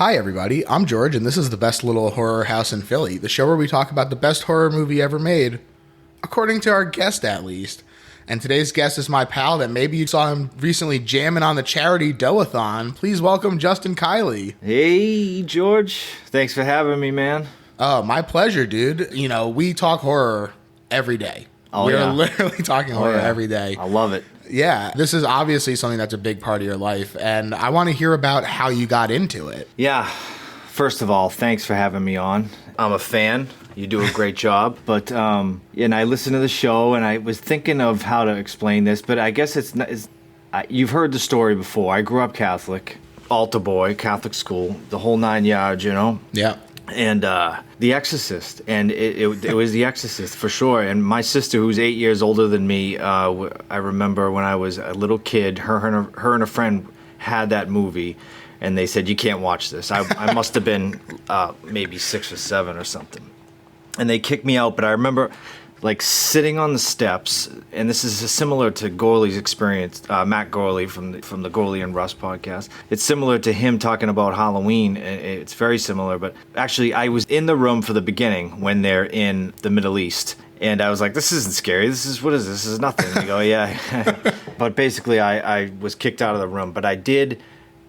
Hi, everybody. I'm George, and this is the best little horror house in Philly, the show where we talk about the best horror movie ever made, according to our guest, at least. And today's guest is my pal that maybe you saw him recently jamming on the Charity Doughathon. Please welcome Justin Kiley. Hey, George. Thanks for having me, man. Oh, my pleasure, dude. You know, we talk horror every day. We're literally talking horror every day. I love it. Yeah, this is obviously something that's a big part of your life, and I want to hear about how you got into it. Yeah. First of all, thanks for having me on. I'm a fan. You do a great job. But, and I listened to the show, and I was thinking of how to explain this, but I guess you've heard the story before. I grew up Catholic, altar boy, Catholic school, the whole 9 yards, you know? Yeah. And The Exorcist, and it was The Exorcist for sure. And my sister, who's 8 years older than me, I remember when I was a little kid, her and a friend had that movie, and they said, you can't watch this. I must have been maybe 6 or 7 or something. And they kicked me out, but I remember like sitting on the steps, and this is similar to Gorley's experience, Matt Gorley from the Gorley and Russ podcast. It's similar to him talking about Halloween. It's very similar, but actually I was in the room for the beginning when they're in the Middle East. And I was like, this isn't scary. What is this? This is nothing. And they go, yeah. But basically I was kicked out of the room, but I did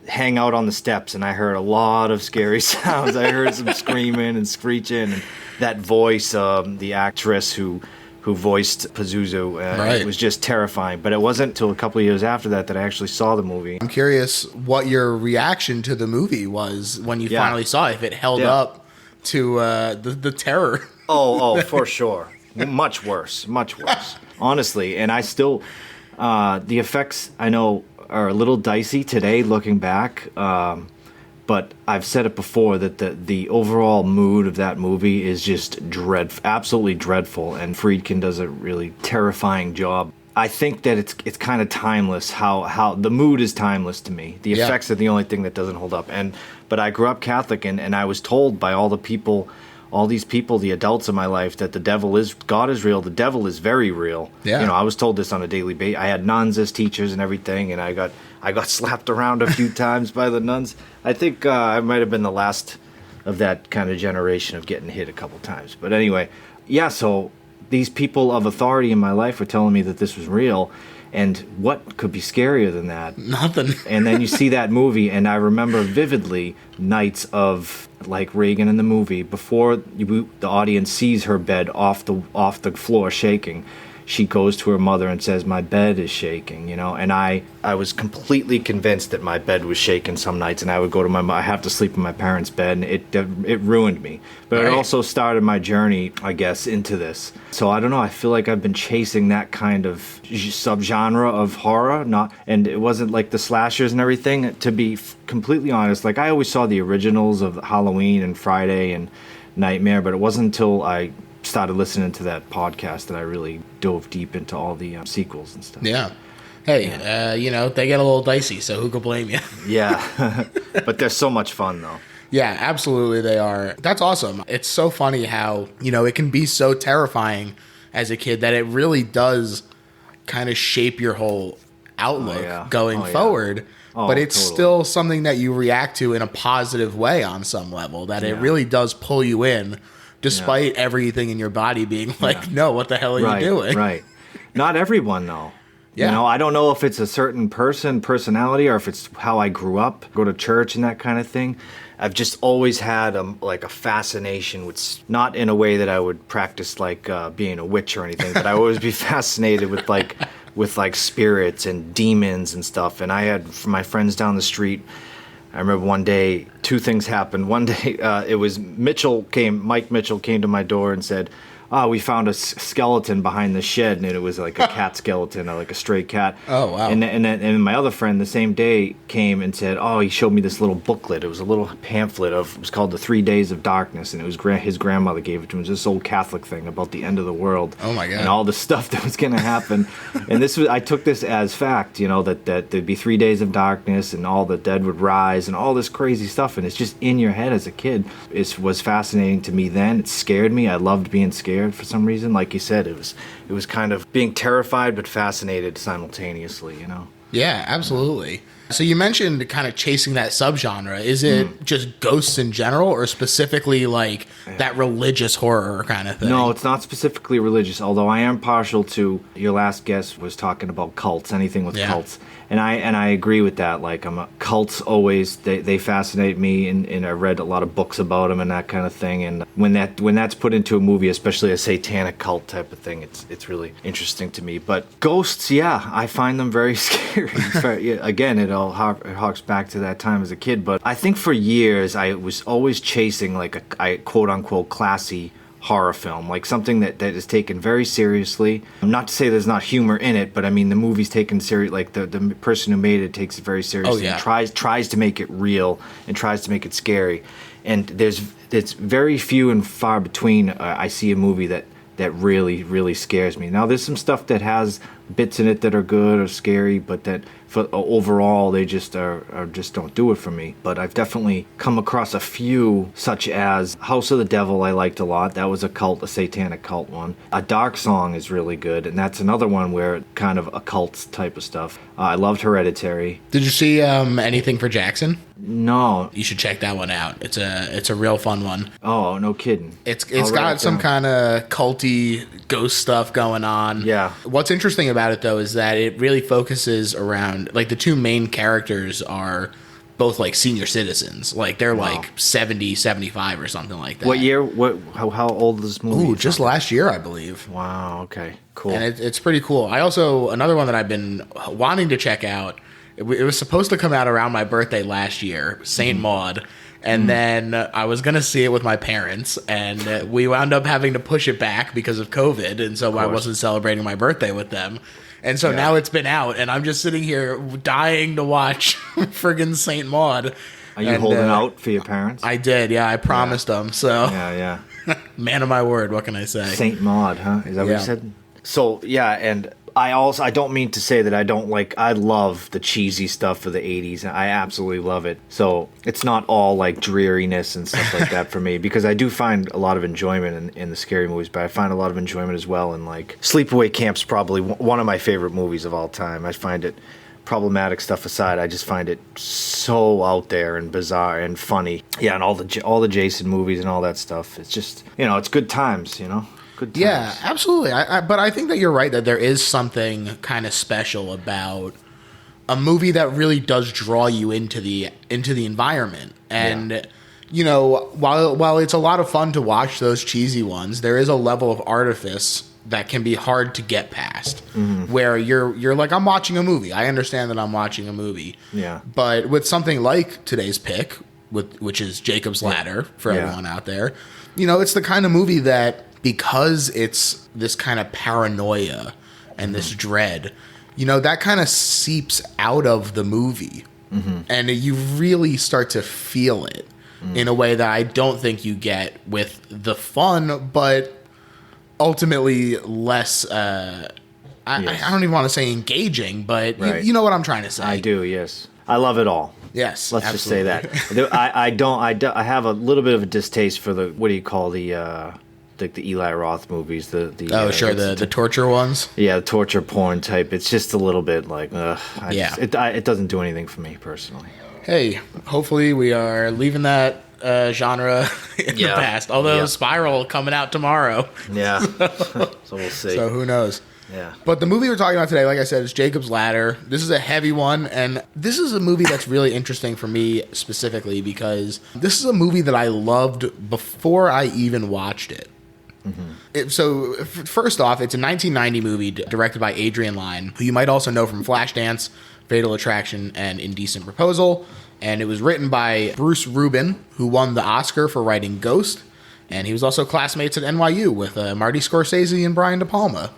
hang out on the steps, and I heard a lot of scary sounds. I heard some screaming and screeching, and that voice, the actress who voiced Pazuzu, right. It was just terrifying. But it wasn't until a couple of years after that I actually saw the movie. I'm curious what your reaction to the movie was when you finally saw it, if it held up to the terror. Oh, for sure. Much worse. Honestly, and I still, the effects I know are a little dicey today looking back, but I've said it before that the overall mood of that movie is just absolutely dreadful, and Friedkin does a really terrifying job. I think that it's kind of timeless, how the mood is timeless to me. The effects are the only thing that doesn't hold up. But I grew up Catholic, and I was told by all these people, the adults in my life, that God is real, the devil is very real. Yeah. You know, I was told this on a daily basis. I had nuns as teachers and everything, and I got slapped around a few times by the nuns. I think I might have been the last of that kind of generation of getting hit a couple times. But anyway, so these people of authority in my life were telling me that this was real, and what could be scarier than that? Nothing. And then you see that movie, and I remember vividly nights of, like Reagan in the movie, before the audience sees her bed off the floor shaking, she goes to her mother and says, my bed is shaking, you know. And I was completely convinced that my bed was shaking some nights, and I would go to I have to sleep in my parents' bed, and it ruined me. But It also started my journey, I guess, into this. So I don't know, I feel like I've been chasing that kind of subgenre of horror, and it wasn't like the slashers and everything. To be completely honest, like I always saw the originals of Halloween and Friday and Nightmare, but it wasn't until I started listening to that podcast that I really dove deep into all the sequels and stuff. Yeah. Hey, they get a little dicey, so who could blame you? Yeah. But they're so much fun, though. Yeah, absolutely they are. That's awesome. It's so funny how, it can be so terrifying as a kid that it really does kind of shape your whole outlook going forward. But it's still something that you react to in a positive way on some level, that it really does pull you in, despite everything in your body being like, no, what the hell are you doing? Right. Not everyone, though. Yeah. You know, I don't know if it's a certain personality, or if it's how I grew up, go to church and that kind of thing. I've just always had a fascination with, not in a way that I would practice like being a witch or anything, but I would always be fascinated with spirits and demons and stuff. And I had my friends down the street. I remember one day, two things happened. One day, it was Mike Mitchell came to my door and said, we found a skeleton behind the shed, and it was like a cat skeleton, or like a stray cat. Oh, wow. And my other friend the same day came and said, he showed me this little booklet. It was a little pamphlet it was called The 3 Days of Darkness, and it was his grandmother gave it to him. It was this old Catholic thing about the end of the world. Oh, my God. And all the stuff that was going to happen. And I took this as fact, that there'd be 3 days of darkness, and all the dead would rise, and all this crazy stuff, and it's just in your head as a kid. It was fascinating to me then. It scared me. I loved being scared for some reason. Like you said, it was kind of being terrified but fascinated simultaneously, Yeah, absolutely. So you mentioned kind of chasing that subgenre. Is it just ghosts in general, or specifically like that religious horror kind of thing? No, it's not specifically religious, although I am partial to, your last guest was talking about cults, anything with cults. And I agree with that. Like, cults always, they fascinate me, and I read a lot of books about them and that kind of thing. And when that's put into a movie, especially a satanic cult type of thing, it's really interesting to me. But ghosts, I find them very scary. Again, it harks back to that time as a kid. But I think for years I was always chasing like a quote unquote classy horror film, like something that is taken very seriously. Not to say there's not humor in it, but I mean the movie's taken serious. Like the person who made it takes it very seriously. And tries to make it real and tries to make it scary. And it's very few and far between I see a movie that really, really scares me. Now there's some stuff that has bits in it that are good or scary, but that for overall they just just don't do it for me. But I've definitely come across a few, such as House of the Devil. I liked a lot. That was a satanic cult one. A Dark Song is really good, and that's another one where kind of occult type of stuff. I loved Hereditary. Did you see anything for Jackson? No. You should check that one out. It's a real fun one. Oh, no kidding. It's got some kind of culty ghost stuff going on. Yeah. What's interesting about it though is that it really focuses around, like, the two main characters are both like senior citizens. Like they're like 70, 75 or something like that. What year? How old is this movie? Ooh, just last year, I believe. Wow. Okay. Cool. And it's pretty cool. I also, another one that I've been wanting to check out. It was supposed to come out around my birthday last year, Saint Maud. And then I was going to see it with my parents, and we wound up having to push it back because of COVID, and so I wasn't celebrating my birthday with them. And so now it's been out, and I'm just sitting here dying to watch friggin' Saint Maud. Are you holding out for your parents? I did, I promised them, so. Yeah. Man of my word, what can I say? Saint Maud, huh? Is that what you said? So, and I don't mean to say that I love the cheesy stuff of the 80s. I absolutely love it. So it's not all like dreariness and stuff like that for me, because I do find a lot of enjoyment in the scary movies, but I find a lot of enjoyment as well in like Sleepaway Camp's probably one of my favorite movies of all time. I find it, problematic stuff aside, I just find it so out there and bizarre and funny. Yeah, and all the Jason movies and all that stuff. It's just, it's good times, Good times. Yeah, absolutely. But I think that you're right that there is something kind of special about a movie that really does draw you into the environment. And while it's a lot of fun to watch those cheesy ones, there is a level of artifice that can be hard to get past. Where you're like, I'm watching a movie. I understand that I'm watching a movie. Yeah. But with something like today's pick, which is Jacob's Ladder for everyone out there, it's the kind of movie that, because it's this kind of paranoia and this dread, that kind of seeps out of the movie. And you really start to feel it in a way that I don't think you get with the fun, but ultimately less, I don't even want to say engaging, but you know what I'm trying to say. I do, yes. I love it all. Yes, let's absolutely. just say that. I have a little bit of a distaste for the, what do you call the Eli Roth movies, the torture ones. Yeah, the torture porn type. It's just a little bit like, it doesn't do anything for me personally. Hey, hopefully we are leaving that genre in the past. Although Spiral coming out tomorrow. Yeah, so we'll see. So who knows? Yeah. But the movie we're talking about today, like I said, is Jacob's Ladder. This is a heavy one, and this is a movie that's really interesting for me specifically because this is a movie that I loved before I even watched it. So first off, it's a 1990 movie directed by Adrian Lyne, who you might also know from Flashdance, Fatal Attraction, and Indecent Proposal. And it was written by Bruce Rubin, who won the Oscar for writing Ghost. And he was also classmates at NYU with Marty Scorsese and Brian De Palma.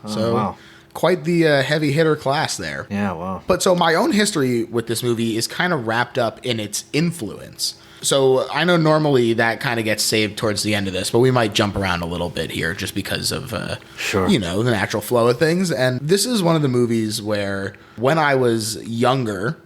Quite the heavy hitter class there. Yeah, wow. But so my own history with this movie is kind of wrapped up in its influence. So I know normally that kind of gets saved towards the end of this, but we might jump around a little bit here just because of, the natural flow of things. And this is one of the movies where when I was younger,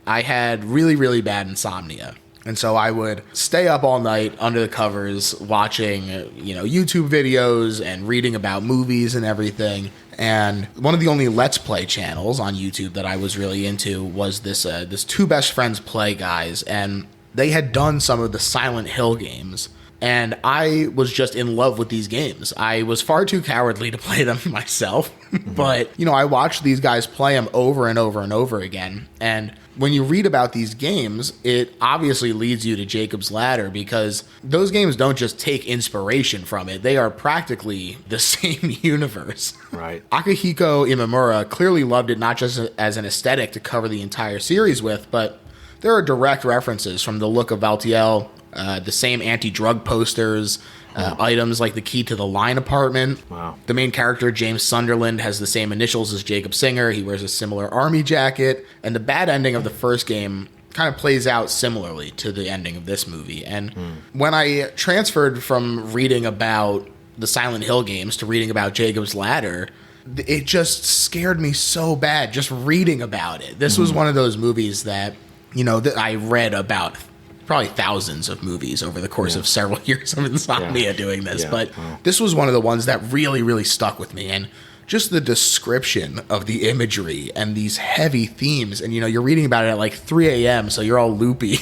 I had really, really bad insomnia. And so I would stay up all night under the covers watching, YouTube videos and reading about movies and everything. And one of the only Let's Play channels on YouTube that I was really into was this Two Best Friends Play guys, and they had done some of the Silent Hill games. And I was just in love with these games. I was far too cowardly to play them myself. But, I watched these guys play them over and over and over again. And when you read about these games, it obviously leads you to Jacob's Ladder, because those games don't just take inspiration from it. They are practically the same universe. Right. Akihiko Imamura clearly loved it not just as an aesthetic to cover the entire series with, but there are direct references from the look of Valtiel, the same anti-drug posters, items like the key to the line apartment. Wow. The main character, James Sunderland, has the same initials as Jacob Singer. He wears a similar army jacket. And the bad ending of the first game kind of plays out similarly to the ending of this movie. And when I transferred from reading about the Silent Hill games to reading about Jacob's Ladder, it just scared me so bad just reading about it. This was one of those movies that, that I read about probably thousands of movies over the course of several years of insomnia doing this. But this was one of the ones that really, really stuck with me. And just the description of the imagery and these heavy themes. And, you're reading about it at like 3 a.m., so you're all loopy.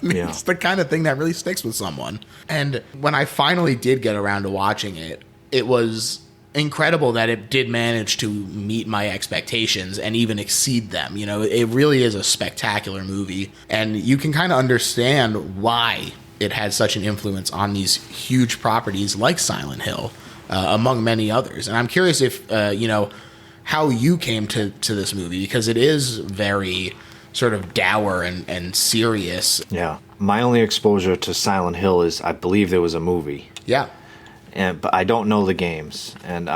It's the kind of thing that really sticks with someone. And when I finally did get around to watching it, it was incredible that it did manage to meet my expectations and even exceed them. It really is a spectacular movie, and you can kind of understand why it had such an influence on these huge properties like Silent Hill, among many others. And I'm curious if, how you came to this movie, because it is very sort of dour and serious. Yeah. My only exposure to Silent Hill is I believe there was a movie. Yeah. But I don't know the games, and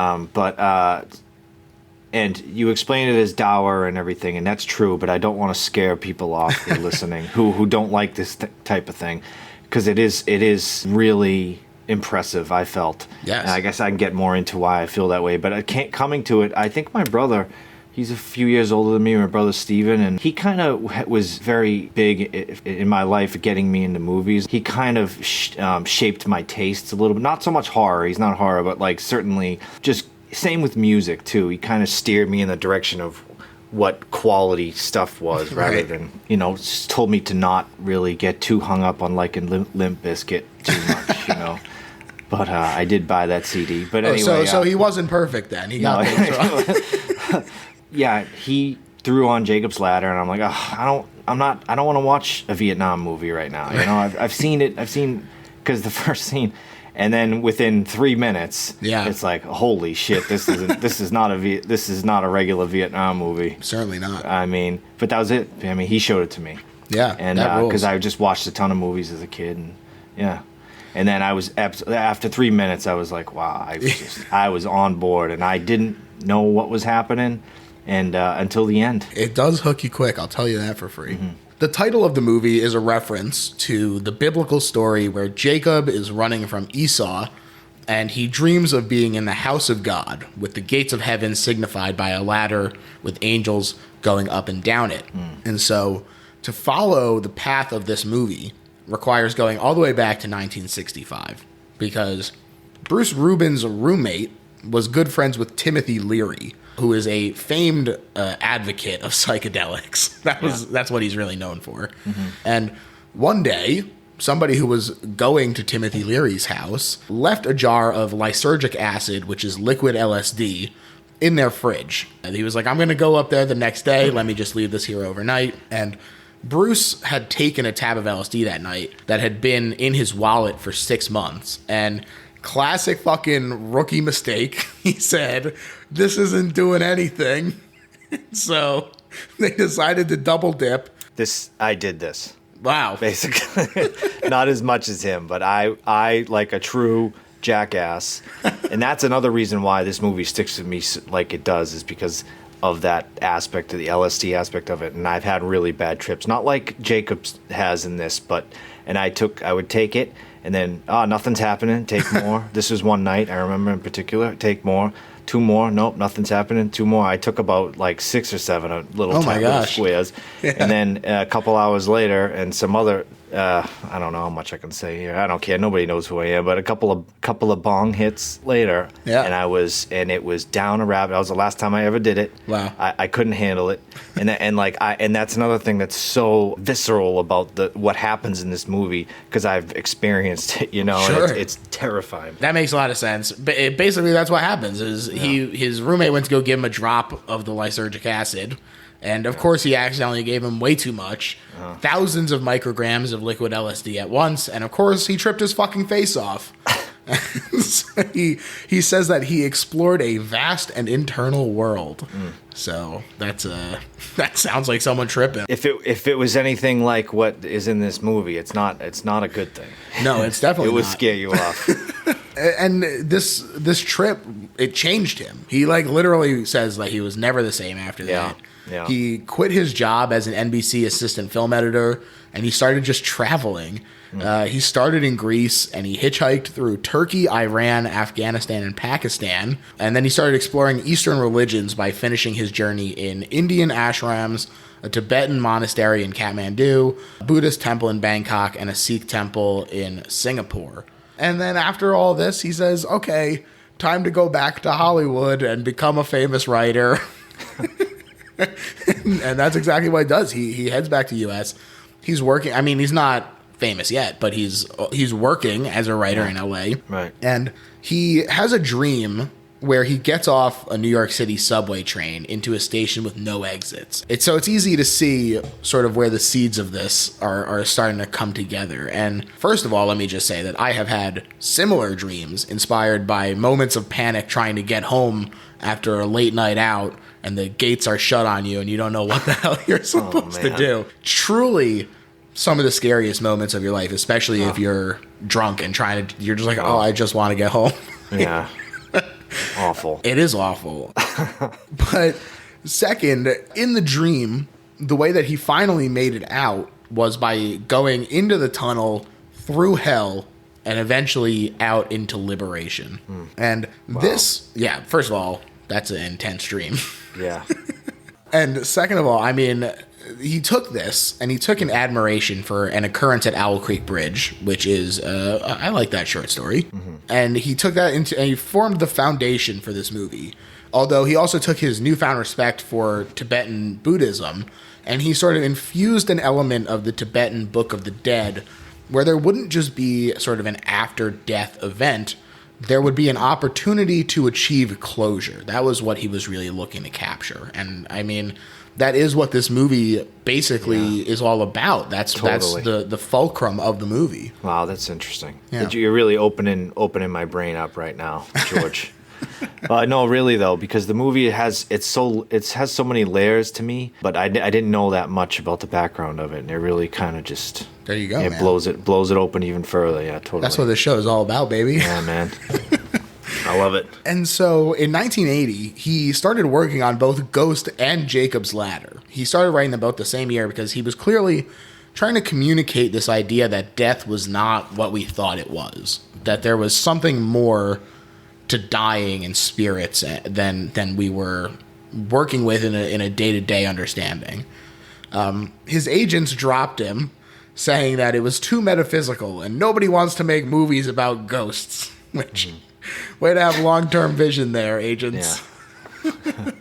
you explain it as dour and everything, and that's true. But I don't want to scare people off who are listening who don't like this type of thing, because it is really impressive. I felt. Yes. And I guess I can get more into why I feel that way. But coming to it, I think my brother. He's a few years older than me, my brother Steven, and he kind of was very big in my life getting me into movies. He kind of shaped my tastes a little bit. Not so much horror, he's not horror, but like certainly just same with music too. He kind of steered me in the direction of what quality stuff was rather than, just told me to not really get too hung up on liking Limp Bizkit too much, But I did buy that CD. But anyway, so he wasn't perfect then. He got things wrong. Yeah, he threw on Jacob's Ladder, and I'm like, I don't want to watch a Vietnam movie right now. I've seen it. Because the first scene, and then within 3 minutes, it's like, holy shit, this is not a regular Vietnam movie. Certainly not. I mean, but that was it. I mean, he showed it to me. Yeah, and because I just watched a ton of movies as a kid, and and then I was after 3 minutes, I was like, wow, I was on board, and I didn't know what was happening. And until the end. It does hook you quick, I'll tell you that for free. The title of the movie is a reference to the biblical story where Jacob is running from Esau, and he dreams of being in the house of God, with the gates of heaven signified by a ladder with angels going up and down it. And so to follow the path of this movie requires going all the way back to 1965, because Bruce Rubin's roommate was good friends with Timothy Leary, who is a famed advocate of psychedelics. That's what he's really known for. And one day, somebody who was going to Timothy Leary's house left a jar of lysergic acid, which is liquid LSD, in their fridge. And he was like, I'm going to go up there the next day. Let me just leave this here overnight. And Bruce had taken a tab of LSD that night that had been in his wallet for 6 months. And classic fucking rookie mistake. He said, this isn't doing anything. So they decided to double dip. I did this. Wow. Basically. Not as much as him, but I like a true jackass. And that's another reason why this movie sticks with me like it does, is because of that aspect of the LSD aspect of it. And I've had really bad trips. Not like Jacobs has in this, and I would take it. And then, nothing's happening. Take more. This was one night, I remember in particular. Take more. 2 more. Nope, nothing's happening. 2 more. I took about like 6 or 7 little tiny little squares. And then a couple hours later, and some other I don't know how much I can say here. I don't care. Nobody knows who I am. But a couple of bong hits later, and it was down a rabbit. That was the last time I ever did it. Wow. I couldn't handle it, and that's another thing that's so visceral about what happens in this movie, because I've experienced it. Sure. And it's terrifying. That makes a lot of sense. But basically, that's what happens. His roommate went to go give him a drop of the lysergic acid. And, of course, he accidentally gave him way too much. Thousands of micrograms of liquid LSD at once. And, of course, he tripped his fucking face off. So he says that he explored a vast and internal world. So that sounds like someone tripping. If it was anything like what is in this movie, it's not a good thing. No, it's definitely it would not. scare you off. And this trip, it changed him. He literally says that he was never the same after that. Yeah. He quit his job as an NBC assistant film editor, and he started just traveling. He started in Greece, and he hitchhiked through Turkey, Iran, Afghanistan, and Pakistan. And then he started exploring Eastern religions by finishing his journey in Indian ashrams, a Tibetan monastery in Kathmandu, a Buddhist temple in Bangkok, and a Sikh temple in Singapore. And then after all this, he says, okay, time to go back to Hollywood and become a famous writer. And that's exactly what he does. He heads back to the U.S. He's working. I mean, he's not famous yet, but he's working as a writer in L.A. Right. And he has a dream where he gets off a New York City subway train into a station with no exits. It's easy to see sort of where the seeds of this are starting to come together. And first of all, let me just say that I have had similar dreams inspired by moments of panic trying to get home after a late night out, and the gates are shut on you and you don't know what the hell you're supposed to do. Truly some of the scariest moments of your life, especially if you're drunk and you're just like, I just want to get home. Yeah. Awful. It is awful. But second, in the dream, the way that he finally made it out was by going into the tunnel, through hell, and eventually out into liberation. And this, first of all, that's an intense dream. Yeah. And second of all, I mean, he took this and he took an admiration for an occurrence at Owl Creek Bridge, which is, I like that short story. And he took that and he formed the foundation for this movie. Although he also took his newfound respect for Tibetan Buddhism, and he sort of infused an element of the Tibetan Book of the Dead, where there wouldn't just be sort of an after-death event, there would be an opportunity to achieve closure. That was what he was really looking to capture. And I mean, that is what this movie basically is all about. That's the fulcrum of the movie. Wow, that's interesting. Yeah. You're really opening my brain up right now, George. No, really though, because the movie has so many layers to me, but I didn't know that much about the background of it, and it really kind of just there you go. It man. blows it open even further. Yeah, totally. That's what this show is all about, baby. Yeah, man. I love it. And so in 1980, he started working on both Ghost and Jacob's Ladder. He started writing them both the same year because he was clearly trying to communicate this idea that death was not what we thought it was, that there was something more to dying and spirits than we were working with in a day-to-day understanding. His agents dropped him, saying that it was too metaphysical and nobody wants to make movies about ghosts, which... Way to have long-term vision there, agents. Yeah.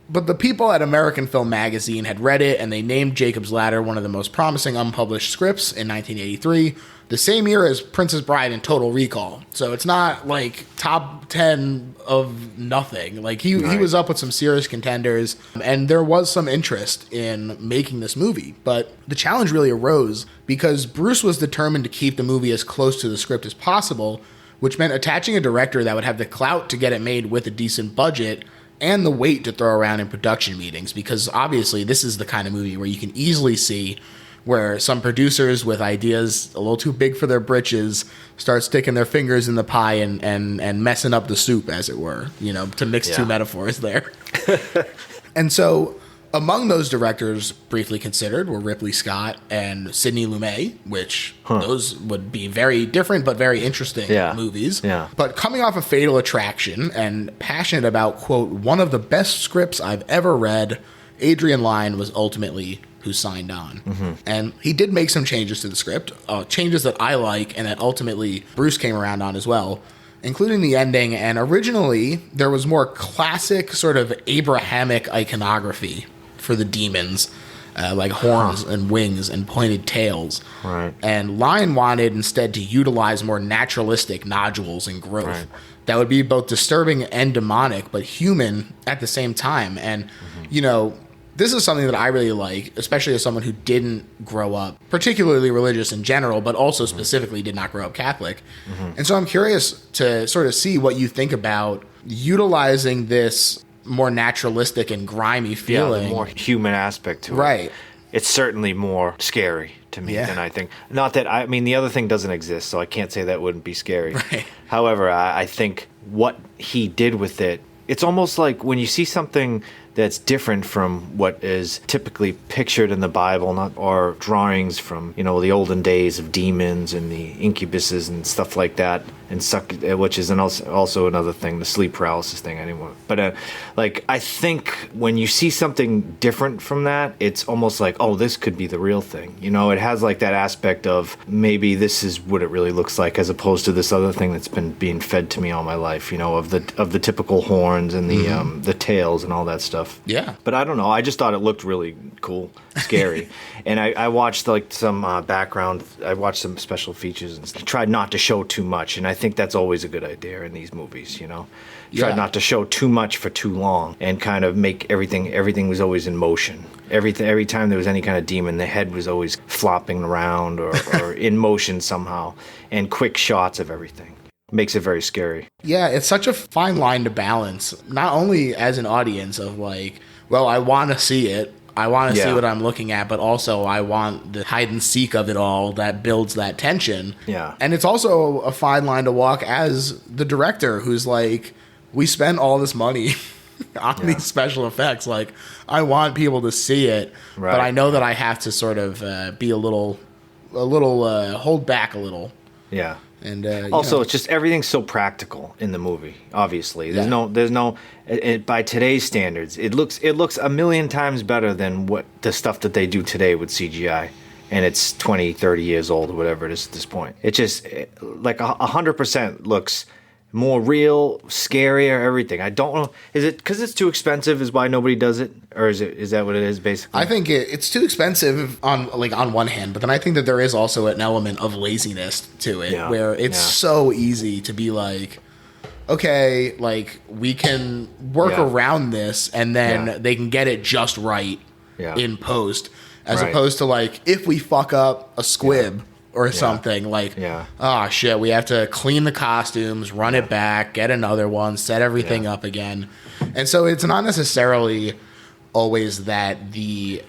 But the people at American Film Magazine had read it, and they named Jacob's Ladder one of the most promising unpublished scripts in 1983, the same year as Princess Bride and Total Recall. So it's not like top 10 of nothing. Like he was up with some serious contenders, and there was some interest in making this movie. But the challenge really arose because Bruce was determined to keep the movie as close to the script as possible, which meant attaching a director that would have the clout to get it made with a decent budget and the weight to throw around in production meetings, because obviously this is the kind of movie where you can easily see where some producers with ideas a little too big for their britches start sticking their fingers in the pie and messing up the soup, as it were, to mix two metaphors there. And so among those directors briefly considered were Ripley Scott and Sidney Lumet, which those would be very different but very interesting movies. Yeah. But coming off of Fatal Attraction and passionate about, quote, one of the best scripts I've ever read, Adrian Lyne was ultimately who signed on. And he did make some changes to the script, changes that I like and that ultimately Bruce came around on as well, including the ending. And originally, there was more classic sort of Abrahamic iconography for the demons, like horns and wings and pointed tails. Right. And Line wanted instead to utilize more naturalistic nodules and growth. Right. That would be both disturbing and demonic, but human at the same time. And, you know, this is something that I really like, especially as someone who didn't grow up particularly religious in general, but also specifically did not grow up Catholic. And so I'm curious to sort of see what you think about utilizing this more naturalistic and grimy feeling. Yeah, the more human aspect to it. Right. It's certainly more scary to me than I think. Not that, I mean, the other thing doesn't exist, so I can't say that wouldn't be scary. Right. However, I think what he did with it, it's almost like when you see something that's different from what is typically pictured in the Bible, or drawings from, you know, the olden days of demons and the incubuses and stuff like that, which is also another thing, the sleep paralysis thing anymore. But like, I think when you see something different from that, it's almost like, oh, this could be the real thing. You know, it has like that aspect of maybe this is what it really looks like, as opposed to this other thing that's been being fed to me all my life. You know, of the typical horns and the tails and all that stuff. Yeah. But I don't know. I just thought it looked really cool, scary. And I watched like some background. I watched some special features and tried not to show too much. And I think that's always a good idea in these movies, you know. Tried not to show too much for too long and kind of make everything was always in motion. Every time there was any kind of demon, the head was always flopping around or in motion somehow, and quick shots of everything. Makes it very scary. Yeah, it's such a fine line to balance, not only as an audience of like, well, I want to see it, I want to see what I'm looking at, but also I want the hide and seek of it all that builds that tension. Yeah. And it's also a fine line to walk as the director who's like, we spent all this money on these special effects. Like, I want people to see it, but I know that I have to sort of be a little hold back a little. Yeah. And also, it's just everything's so practical in the movie. Obviously, there's no. By today's standards, it looks a million times better than what the stuff that they do today with CGI, and it's 20, 30 years old or whatever it is at this point. It just like 100% looks more real, scarier, everything. I don't know. Is it because it's too expensive is why nobody does it? Or is that what it is, basically? I think it's too expensive on one hand, but then I think that there is also an element of laziness to it, where it's so easy to be like, okay, like, we can work around this, and then they can get it just right in post, as opposed to, like, if we fuck up a squib or something, like, oh shit, we have to clean the costumes, run it back, get another one, set everything up again. And so it's not necessarily always that the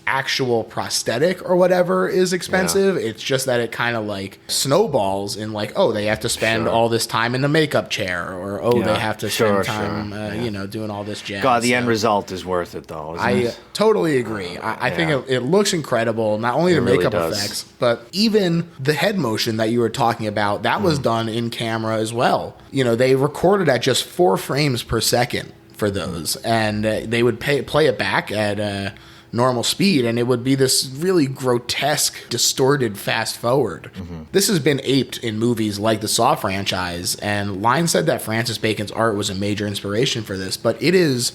actual prosthetic or whatever is expensive. It's just that it kind of like snowballs in like, oh, they have to spend all this time in the makeup chair, or they have to spend time you know, doing all this jazz. God, the end result is worth it though, isn't it? Totally agree. I think it looks incredible, not only the makeup effects, but even the head motion that you were talking about, that was done in camera as well. You know, they recorded at just 4 frames per second for those, and they would play it back at normal speed, and it would be this really grotesque, distorted fast forward. This has been aped in movies like the Saw franchise, and Line said that Francis Bacon's art was a major inspiration for this, but it is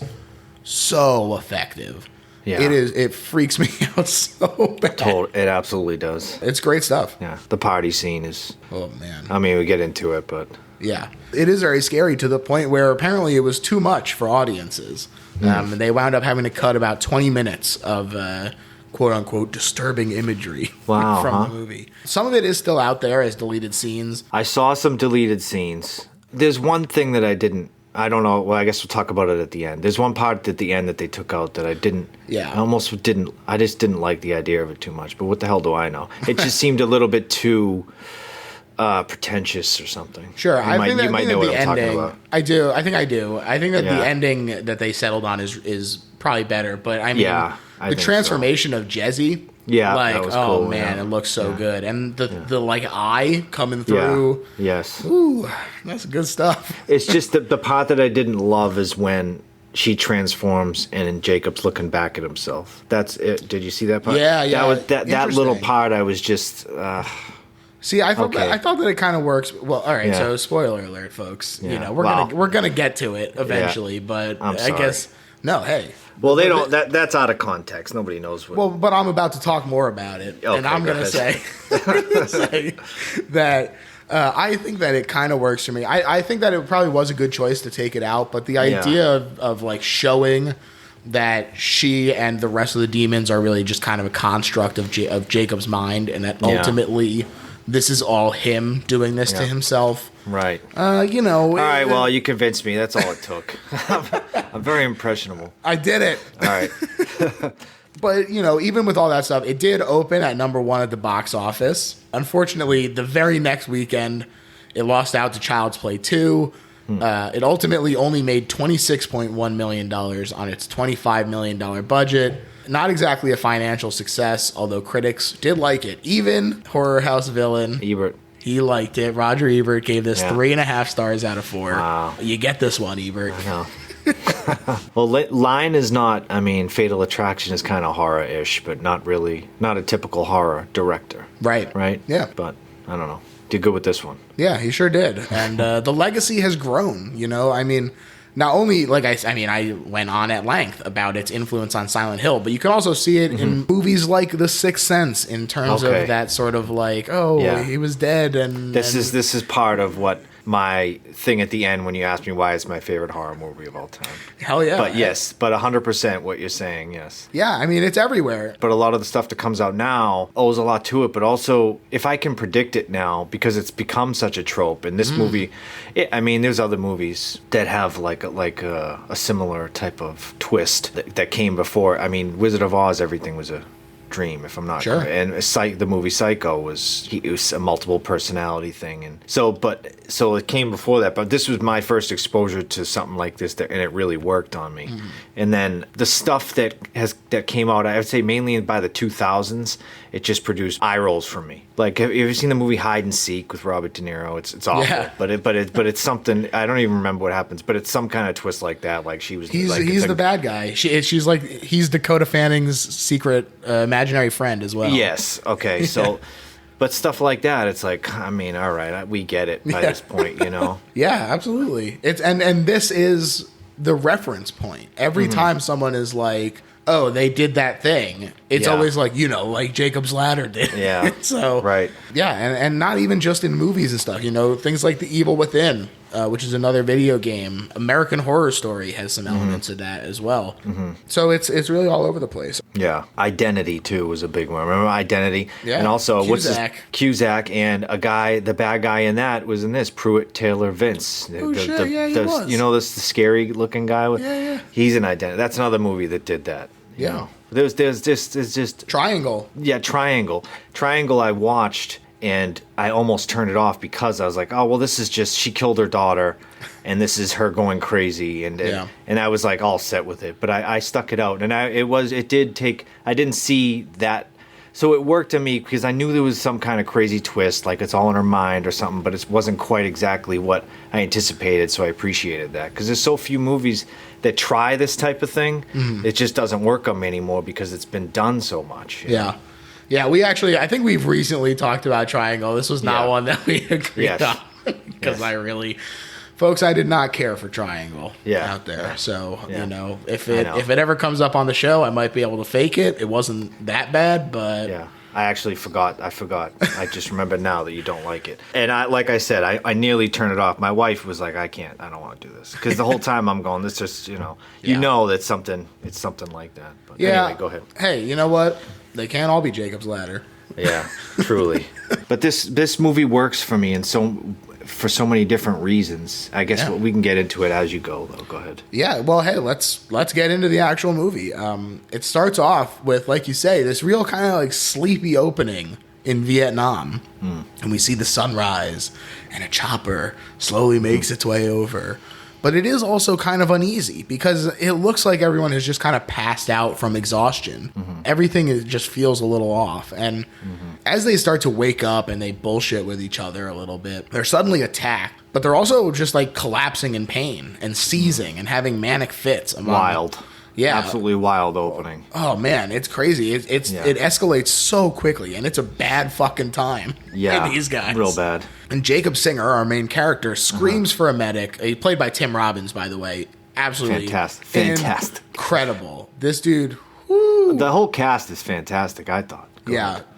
so effective. Yeah. It freaks me out so bad. It absolutely does. It's great stuff. Yeah. The party scene is... Oh, man. I mean, we get into it, but... Yeah. It is very scary, to the point where apparently it was too much for audiences. And they wound up having to cut about 20 minutes of quote-unquote disturbing imagery from the movie. Some of it is still out there as deleted scenes. I saw some deleted scenes. There's one thing that I don't know, well, I guess we'll talk about it at the end. There's one part at the end that they took out that I just didn't like the idea of it too much, but what the hell do I know? It just seemed a little bit too... pretentious or something. Sure, I think you might know what I'm talking about. I do. I think that the ending that they settled on is probably better. But I mean, the transformation of Jesse, like, that was cool, man, it looks so good, and the like eye coming through. Yes. Ooh, that's good stuff. It's just the part that I didn't love is when she transforms and Jacob's looking back at himself. That's it. Did you see that part? Yeah. That little part. I was just. See, I thought that it kind of works. Well, all right. Yeah. So, spoiler alert, folks. Yeah. We're gonna get to it eventually, but I guess no. Hey. Well, they don't. That's out of context. Nobody knows what. Well, but I'm about to talk more about it, and I'm gonna say that. I think that it kind of works for me. I think that it probably was a good choice to take it out, but the idea of like showing that she and the rest of the demons are really just kind of a construct of Jacob's mind, and that ultimately this is all him doing this to himself. Right. All right. Well, you convinced me. That's all it took. I'm very impressionable. I did it. All right. But, even with all that stuff, it did open at number 1 at the box office. Unfortunately, the very next weekend, it lost out to Child's Play 2. It ultimately only made $26.1 million on its $25 million budget. Not exactly a financial success, although critics did like it. Even Horror House villain Ebert. He liked it. Roger Ebert gave this 3.5 stars out of 4. Wow. You get this one, Ebert. I know. Well, Line is not, Fatal Attraction is kind of horror-ish, but not a typical horror director. Right. Right? Yeah. But, I don't know. Did good with this one. Yeah, he sure did. And the legacy has grown, not only, I went on at length about its influence on Silent Hill, but you can also see it in movies like The Sixth Sense in terms of that sort of he was dead. And this is part of what my thing at the end when you asked me why it's my favorite horror movie of all time. Hell yeah. But yes, but 100% what you're saying, yes. Yeah, it's everywhere. But a lot of the stuff that comes out now owes a lot to it, but also if I can predict it now, because it's become such a trope, and this movie, there's other movies that have like a similar type of twist that came before. Wizard of Oz, everything was a dream, if I'm not sure. And the movie Psycho was a multiple personality thing, and so it came before that. But this was my first exposure to something like this, and it really worked on me. And then the stuff that came out, I would say mainly by the 2000s, it just produced eye rolls for me. Like, have you ever seen the movie Hide and Seek with Robert De Niro? It's awful, but it's something, I don't even remember what happens, but it's some kind of twist like that. Like he's the bad guy. She's like, he's Dakota Fanning's secret imaginary friend as well. Yes. Okay. So, but stuff like that, it's like, all right, we get it by this point, Yeah, absolutely. It's and this is the reference point. Every time someone is like, oh, they did that thing, it's always like, like Jacob's Ladder did. Yeah. So, right. Yeah, and not even just in movies and stuff, things like The Evil Within, which is another video game. American Horror Story has some elements of that as well. So it's really all over the place. Yeah. Identity, too, was a big one. Remember Identity? Yeah. And also, Cusack, and the bad guy in that was in this, Pruitt Taylor Vince. He was. The scary-looking guy? Yeah. He's in Identity. That's another movie that did that. Yeah. There's just Triangle. Yeah, Triangle. Triangle I watched and I almost turned it off because I was like, oh well, this is just she killed her daughter and this is her going crazy and I was like all set with it. But I stuck it out and I didn't see that. So it worked on me because I knew there was some kind of crazy twist, like it's all in her mind or something, but it wasn't quite exactly what I anticipated, so I appreciated that. Because there's so few movies that try this type of thing, it just doesn't work on me anymore because it's been done so much. Yeah. Yeah, I think we've recently talked about Triangle. This was not one that we agreed on. Because folks, I did not care for Triangle out there. So, if it ever comes up on the show, I might be able to fake it. It wasn't that bad, but... Yeah. I actually forgot. I just remembered now that you don't like it. And like I said, I nearly turned it off. My wife was like, I don't want to do this. Because the whole time I'm going, this just, that it's something like that. But anyway, go ahead. Hey, you know what? They can't all be Jacob's Ladder. Yeah, truly. But this movie works for me for so many different reasons. I guess we can get into it as you go, though. Go ahead. Yeah, well, hey, let's get into the actual movie. It starts off with, like you say, this real kind of like sleepy opening in Vietnam. And we see the sunrise, and a chopper slowly makes its way over. But it is also kind of uneasy because it looks like everyone has just kind of passed out from exhaustion. Everything just feels a little off. And as they start to wake up and they bullshit with each other a little bit, they're suddenly attacked. but they're also just like collapsing in pain and seizing and having manic fits. Wild. Yeah, absolutely wild opening. Oh man, it's crazy. It escalates so quickly, and it's a bad fucking time. Yeah, in these guys, real bad. And Jacob Singer, our main character, screams for a medic. He played by Tim Robbins, by the way. Absolutely fantastic, incredible. This dude. Whoo. The whole cast is fantastic. I thought.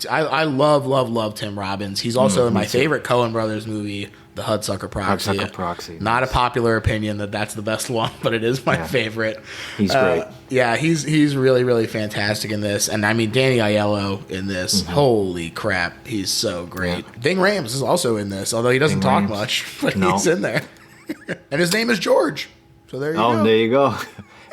I love Tim Robbins. He's also in my favorite Coen Brothers movie, The Hudsucker Proxy. Not a popular opinion that's the best one, but it is my favorite. He's great. Yeah, he's really, really fantastic in this. And I mean, Danny Aiello in this, holy crap, he's so great. Yeah. Ving Rhames is also in this, although he doesn't talk much, but he's in there. And his name is George. So there you go. Oh, there you go.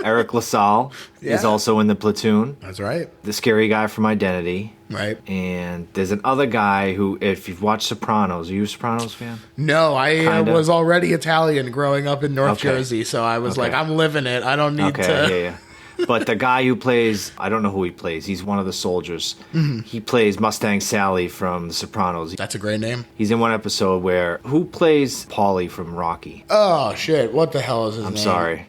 Eric LaSalle is also in The Platoon. That's right. The scary guy from Identity. Right. And there's another guy who, if you've watched Sopranos, are you a Sopranos fan? No, I was already Italian growing up in North Jersey, so I was like, I'm living it. I don't need to. Yeah. But the guy who plays, I don't know who he plays. He's one of the soldiers. Mm-hmm. He plays Mustang Sally from The Sopranos. That's a great name. He's in one episode where, who plays Paulie from Rocky? Oh, shit. What the hell is his name? I'm sorry.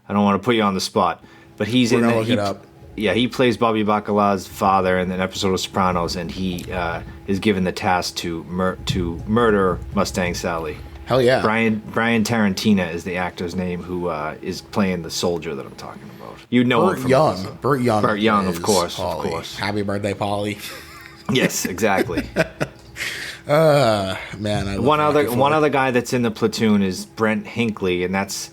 I don't want to put you on the spot. But he's We're gonna look it up. Yeah, he plays Bobby Bacala's father in an episode of Sopranos, and he is given the task to murder Mustang Sally. Hell yeah. Brian Tarantina is the actor's name who is playing the soldier that I'm talking about. You know him from Young. Burt Young. Burt Young, of course. Paulie. Of course. Happy birthday, Paulie. Yes, exactly. Man, one other guy that's in The Platoon is Brent Hinckley, and that's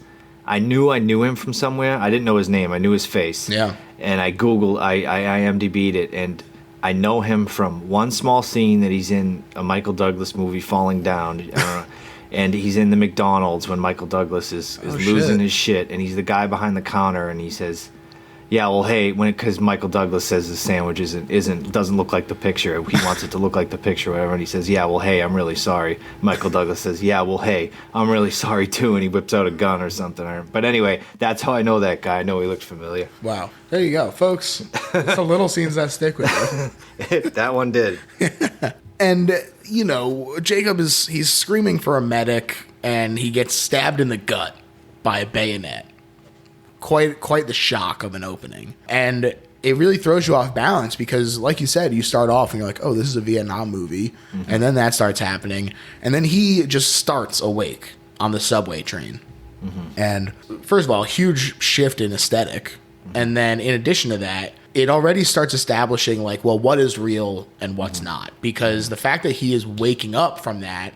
I knew him from somewhere. I didn't know his name. I knew his face. Yeah. And I IMDb'd it, and I know him from one small scene that he's in a Michael Douglas movie, Falling Down. And he's in the McDonald's when Michael Douglas is losing his shit, and he's the guy behind the counter, and he says, "Yeah, well, hey," because Michael Douglas says the sandwich doesn't look like the picture. He wants it to look like the picture, or whatever. And he says, "Yeah, well, hey, I'm really sorry." Michael Douglas says, "Yeah, well, hey, I'm really sorry too," and he whips out a gun or something. But anyway, that's how I know that guy. I know he looked familiar. Wow, there you go, folks. It's the little scenes that stick with you. That one did. And Jacob he's screaming for a medic, and he gets stabbed in the gut by a bayonet. Quite the shock of an opening. And it really throws you off balance because, like you said, you start off and you're like, oh, this is a Vietnam movie. Mm-hmm. And then that starts happening. And then he just starts awake on the subway train. Mm-hmm. And first of all, huge shift in aesthetic. Mm-hmm. And then in addition to that, it already starts establishing like, well, what is real and what's not? Because the fact that he is waking up from that,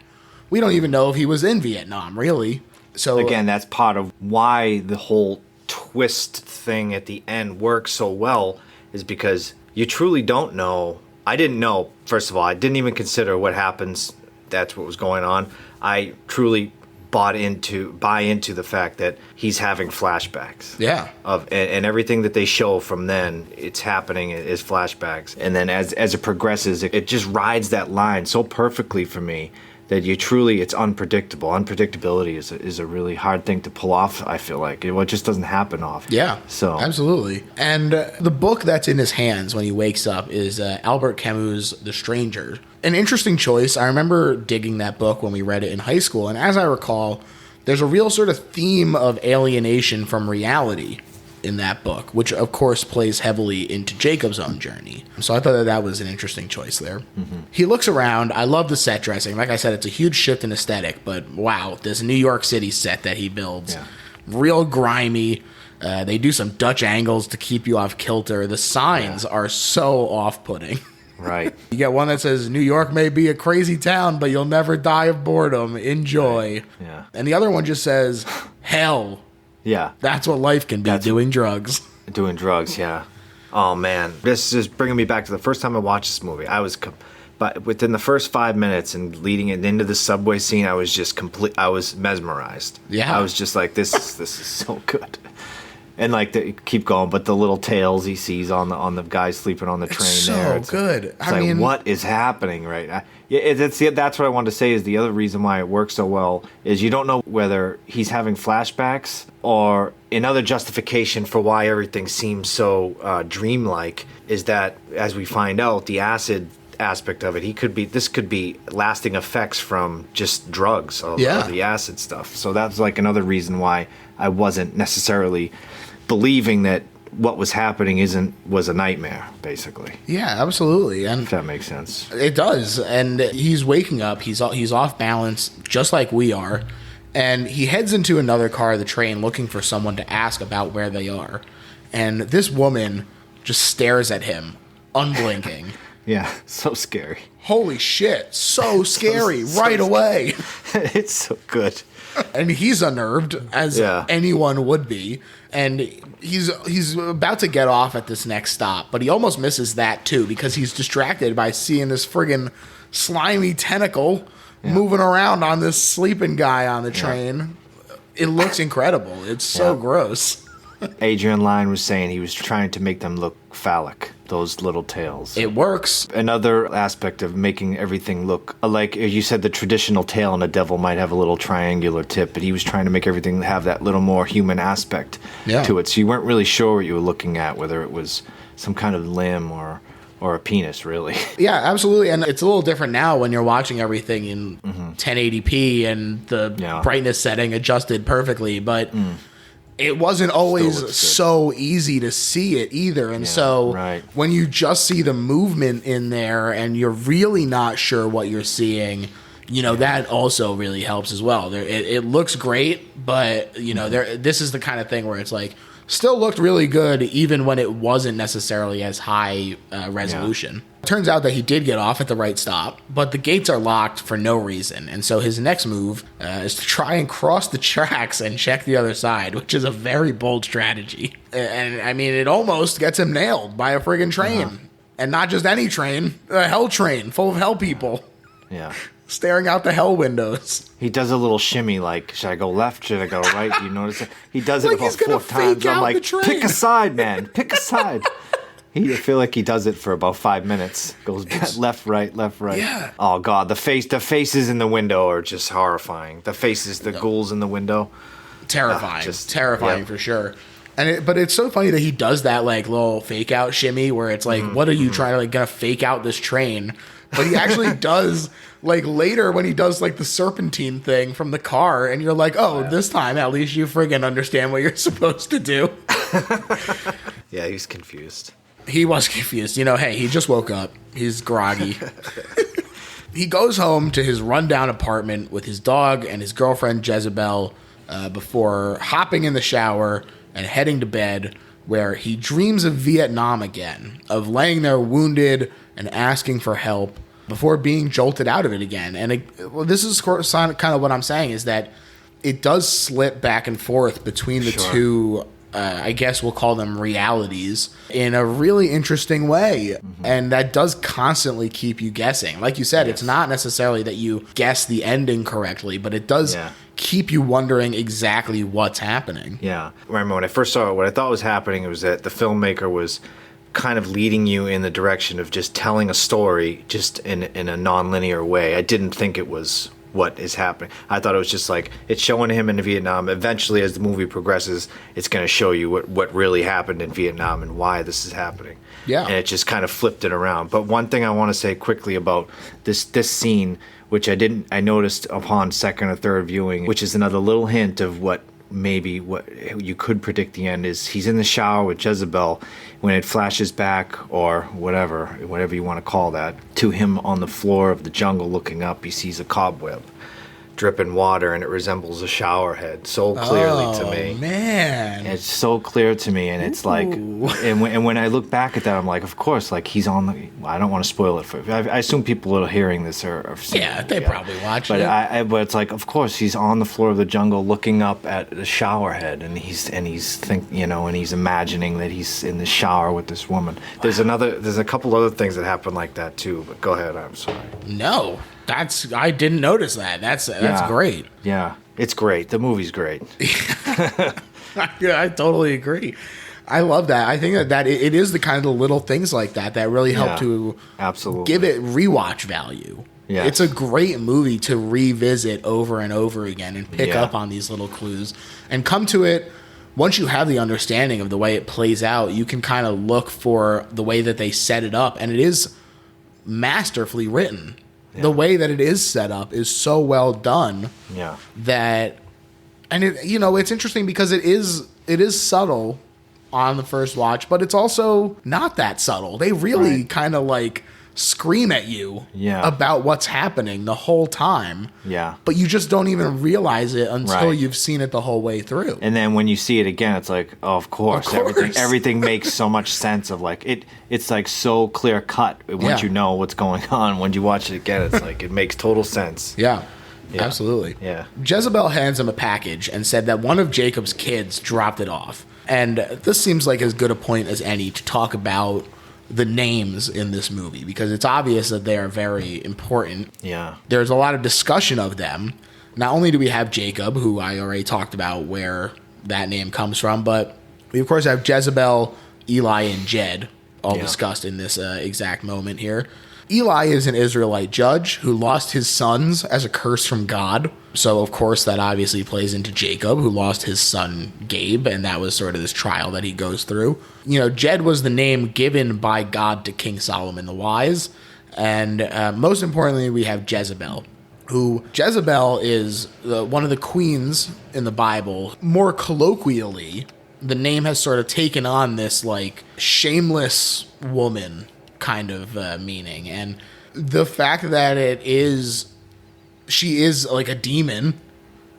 we don't even know if he was in Vietnam, really. So again, that's part of why the whole twist thing at the end works so well, is because you truly don't know. I didn't know, first of all. I didn't even consider what happens. That's what was going on. I truly buy into the fact that he's having flashbacks. Yeah. And everything that they show from then, it's happening is flashbacks. And then as it progresses, it just rides that line so perfectly for me that it's unpredictable. Unpredictability is a really hard thing to pull off, I feel like. It just doesn't happen often. Yeah, so absolutely. And the book that's in his hands when he wakes up is Albert Camus' The Stranger. An interesting choice. I remember digging that book when we read it in high school, and as I recall, there's a real sort of theme of alienation from reality in that book, which of course plays heavily into Jacob's own journey. So I thought that was an interesting choice there. Mm-hmm. He looks around. I love the set dressing. Like I said, it's a huge shift in aesthetic, but wow, this New York City set that he builds, real grimy. They do some Dutch angles to keep you off kilter. The signs are so off-putting. Right. You get one that says, New York may be a crazy town, but you'll never die of boredom. Enjoy. Right. Yeah. And the other one just says, hell. Yeah. That's what life can be, doing drugs. Doing drugs, yeah. Oh, man. This is bringing me back to the first time I watched this movie. But within the first 5 minutes and leading it into the subway scene, I was just I was mesmerized. Yeah. I was just like, this is so good. And keep going, but the little tales he sees on the guy sleeping on the train there. It's so good. I mean, what is happening right now? That's what I wanted to say is the other reason why it works so well is you don't know whether he's having flashbacks or another justification for why everything seems so dreamlike is that, as we find out, the acid aspect of it. This could be lasting effects from just drugs or the acid stuff. So that's like another reason why I wasn't necessarily believing that what was happening was a nightmare, basically. Yeah, absolutely. And if that makes sense. It does. And he's waking up. He's off balance, just like we are. And he heads into another car of the train looking for someone to ask about where they are. And this woman just stares at him, unblinking. Yeah, so scary. Holy shit, so scary right away. It's so good. And he's unnerved, as anyone would be. And he's about to get off at this next stop, but he almost misses that too because he's distracted by seeing this friggin' slimy tentacle moving around on this sleeping guy on the train. It looks incredible. It's so gross. Adrian Lyne was saying he was trying to make them look phallic, those little tails. It works. Another aspect of making everything look like you said, the traditional tail on a devil might have a little triangular tip, but he was trying to make everything have that little more human aspect to it. So you weren't really sure what you were looking at, whether it was some kind of limb or a penis, really. Yeah, absolutely. And it's a little different now when you're watching everything in 1080p and the brightness setting adjusted perfectly, but it wasn't always so easy to see it either. And when you just see the movement in there and you're really not sure what you're seeing, that also really helps as well. It looks great, but this is the kind of thing where it's like still looked really good even when it wasn't necessarily as high resolution. It turns out that he did get off at the right stop, but the gates are locked for no reason. And so his next move is to try and cross the tracks and check the other side, which is a very bold strategy. And I mean, it almost gets him nailed by a friggin' train. And not just any train, a hell train full of hell people. Yeah. Staring out the hell windows. He does a little shimmy like, should I go left? Should I go right? You notice it? He does it about 4 times. I'm like, pick a side, man. Pick a side. I feel like he does it for about 5 minutes. Goes left, right, left, right. Yeah. Oh, God. The faces in the window are just horrifying. The faces, the ghouls in the window. Terrifying. Terrifying for sure. But it's so funny that he does that like little fake out shimmy where it's like, what are you trying to gonna fake out this train? But he actually does like later when he does like the serpentine thing from the car, and you're like, this time at least you friggin' understand what you're supposed to do. Yeah, he's confused. He was confused. Hey, he just woke up. He's groggy. He goes home to his rundown apartment with his dog and his girlfriend Jezebel before hopping in the shower and heading to bed, where he dreams of Vietnam again, of laying there wounded and asking for help before being jolted out of it again. And this is kind of what I'm saying, is that it does slip back and forth between the two, I guess we'll call them realities, in a really interesting way. And that does constantly keep you guessing. Like you said, it's not necessarily that you guess the ending correctly, but it does keep you wondering exactly what's happening. Yeah. I remember when I first saw it, what I thought was happening was that the filmmaker was kind of leading you in the direction of just telling a story just in a non-linear way. I didn't think it was what is happening. I thought it was just like, it's showing him in Vietnam. Eventually, as the movie progresses, it's going to show you what really happened in Vietnam and why this is happening. Yeah. And it just kind of flipped it around. But one thing I want to say quickly about this scene, which I noticed upon second or third viewing, which is another little hint of what you could predict the end is, he's in the shower with Jezebel when it flashes back, or whatever you want to call that, to him on the floor of the jungle looking up. He sees a cobweb dripping water, and it resembles a shower head so clearly to me. Man, and it's so clear to me, and it's like, and when I look back at that, I'm like, of course, like he's on the. I don't want to spoil it for. I assume people that are hearing this are seeing it, they probably watch it. But it's like, of course, he's on the floor of the jungle looking up at the shower head, and he's imagining that he's in the shower with this woman. There's a couple other things that happen like that too. But go ahead. I'm sorry. No. I didn't notice that. That's great. Yeah, it's great. The movie's great. I totally agree. I love that. I think that it is the kind of the little things like that really help to give it rewatch value. Yeah, it's a great movie to revisit over and over again and pick up on these little clues and come to it. Once you have the understanding of the way it plays out, you can kind of look for the way that they set it up, and it is masterfully written. Yeah. The way that it is set up is so well done. Yeah. That, and it's interesting because it is subtle on the first watch, but it's also not that subtle. They really kind of like scream at you about what's happening the whole time. Yeah. But you just don't even realize it until you've seen it the whole way through. And then when you see it again, it's like, oh, of course. Everything makes so much sense of like it's like so clear cut once you know what's going on. When you watch it again, it's like it makes total sense. Yeah. Absolutely. Yeah. Jezebel hands him a package and said that one of Jacob's kids dropped it off. And this seems like as good a point as any to talk about the names in this movie, because it's obvious that they are very important. Yeah. There's a lot of discussion of them. Not only do we have Jacob, who I already talked about where that name comes from, but we of course have Jezebel, Eli, and Jed, all discussed in this exact moment here. Eli is an Israelite judge who lost his sons as a curse from God. So, of course, that obviously plays into Jacob, who lost his son Gabe, and that was sort of this trial that he goes through. Jed was the name given by God to King Solomon the Wise. And most importantly, we have Jezebel, who Jezebel is one of the queens in the Bible. More colloquially, the name has sort of taken on this, like, shameless woman kind of meaning, and the fact that she is like a demon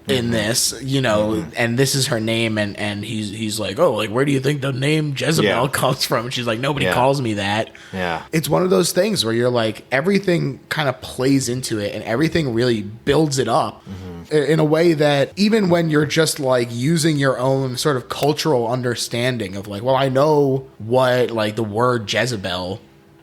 in this, and this is her name, and he's like, oh, like, where do you think the name Jezebel comes from? And she's like, nobody calls me that. Yeah. It's one of those things where you're like, everything kind of plays into it, and everything really builds it up in a way that even when you're just like using your own sort of cultural understanding of like, well, I know what like the word Jezebel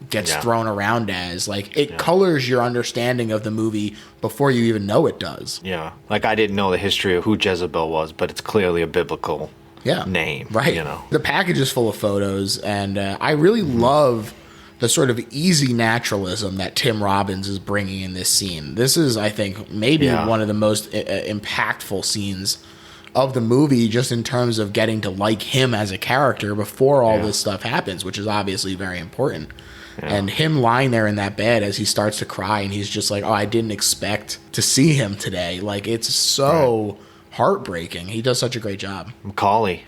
gets thrown around as, like, it colors your understanding of the movie before you even know it does. Yeah. Like, I didn't know the history of who Jezebel was, but it's clearly a biblical name. Right. The package is full of photos, and I really love the sort of easy naturalism that Tim Robbins is bringing in this scene. This is, I think, maybe one of the most impactful scenes of the movie, just in terms of getting to like him as a character before all this stuff happens, which is obviously very important. Yeah. And him lying there in that bed as he starts to cry, and he's just like, oh, I didn't expect to see him today. Like, it's so heartbreaking. He does such a great job. Macaulay.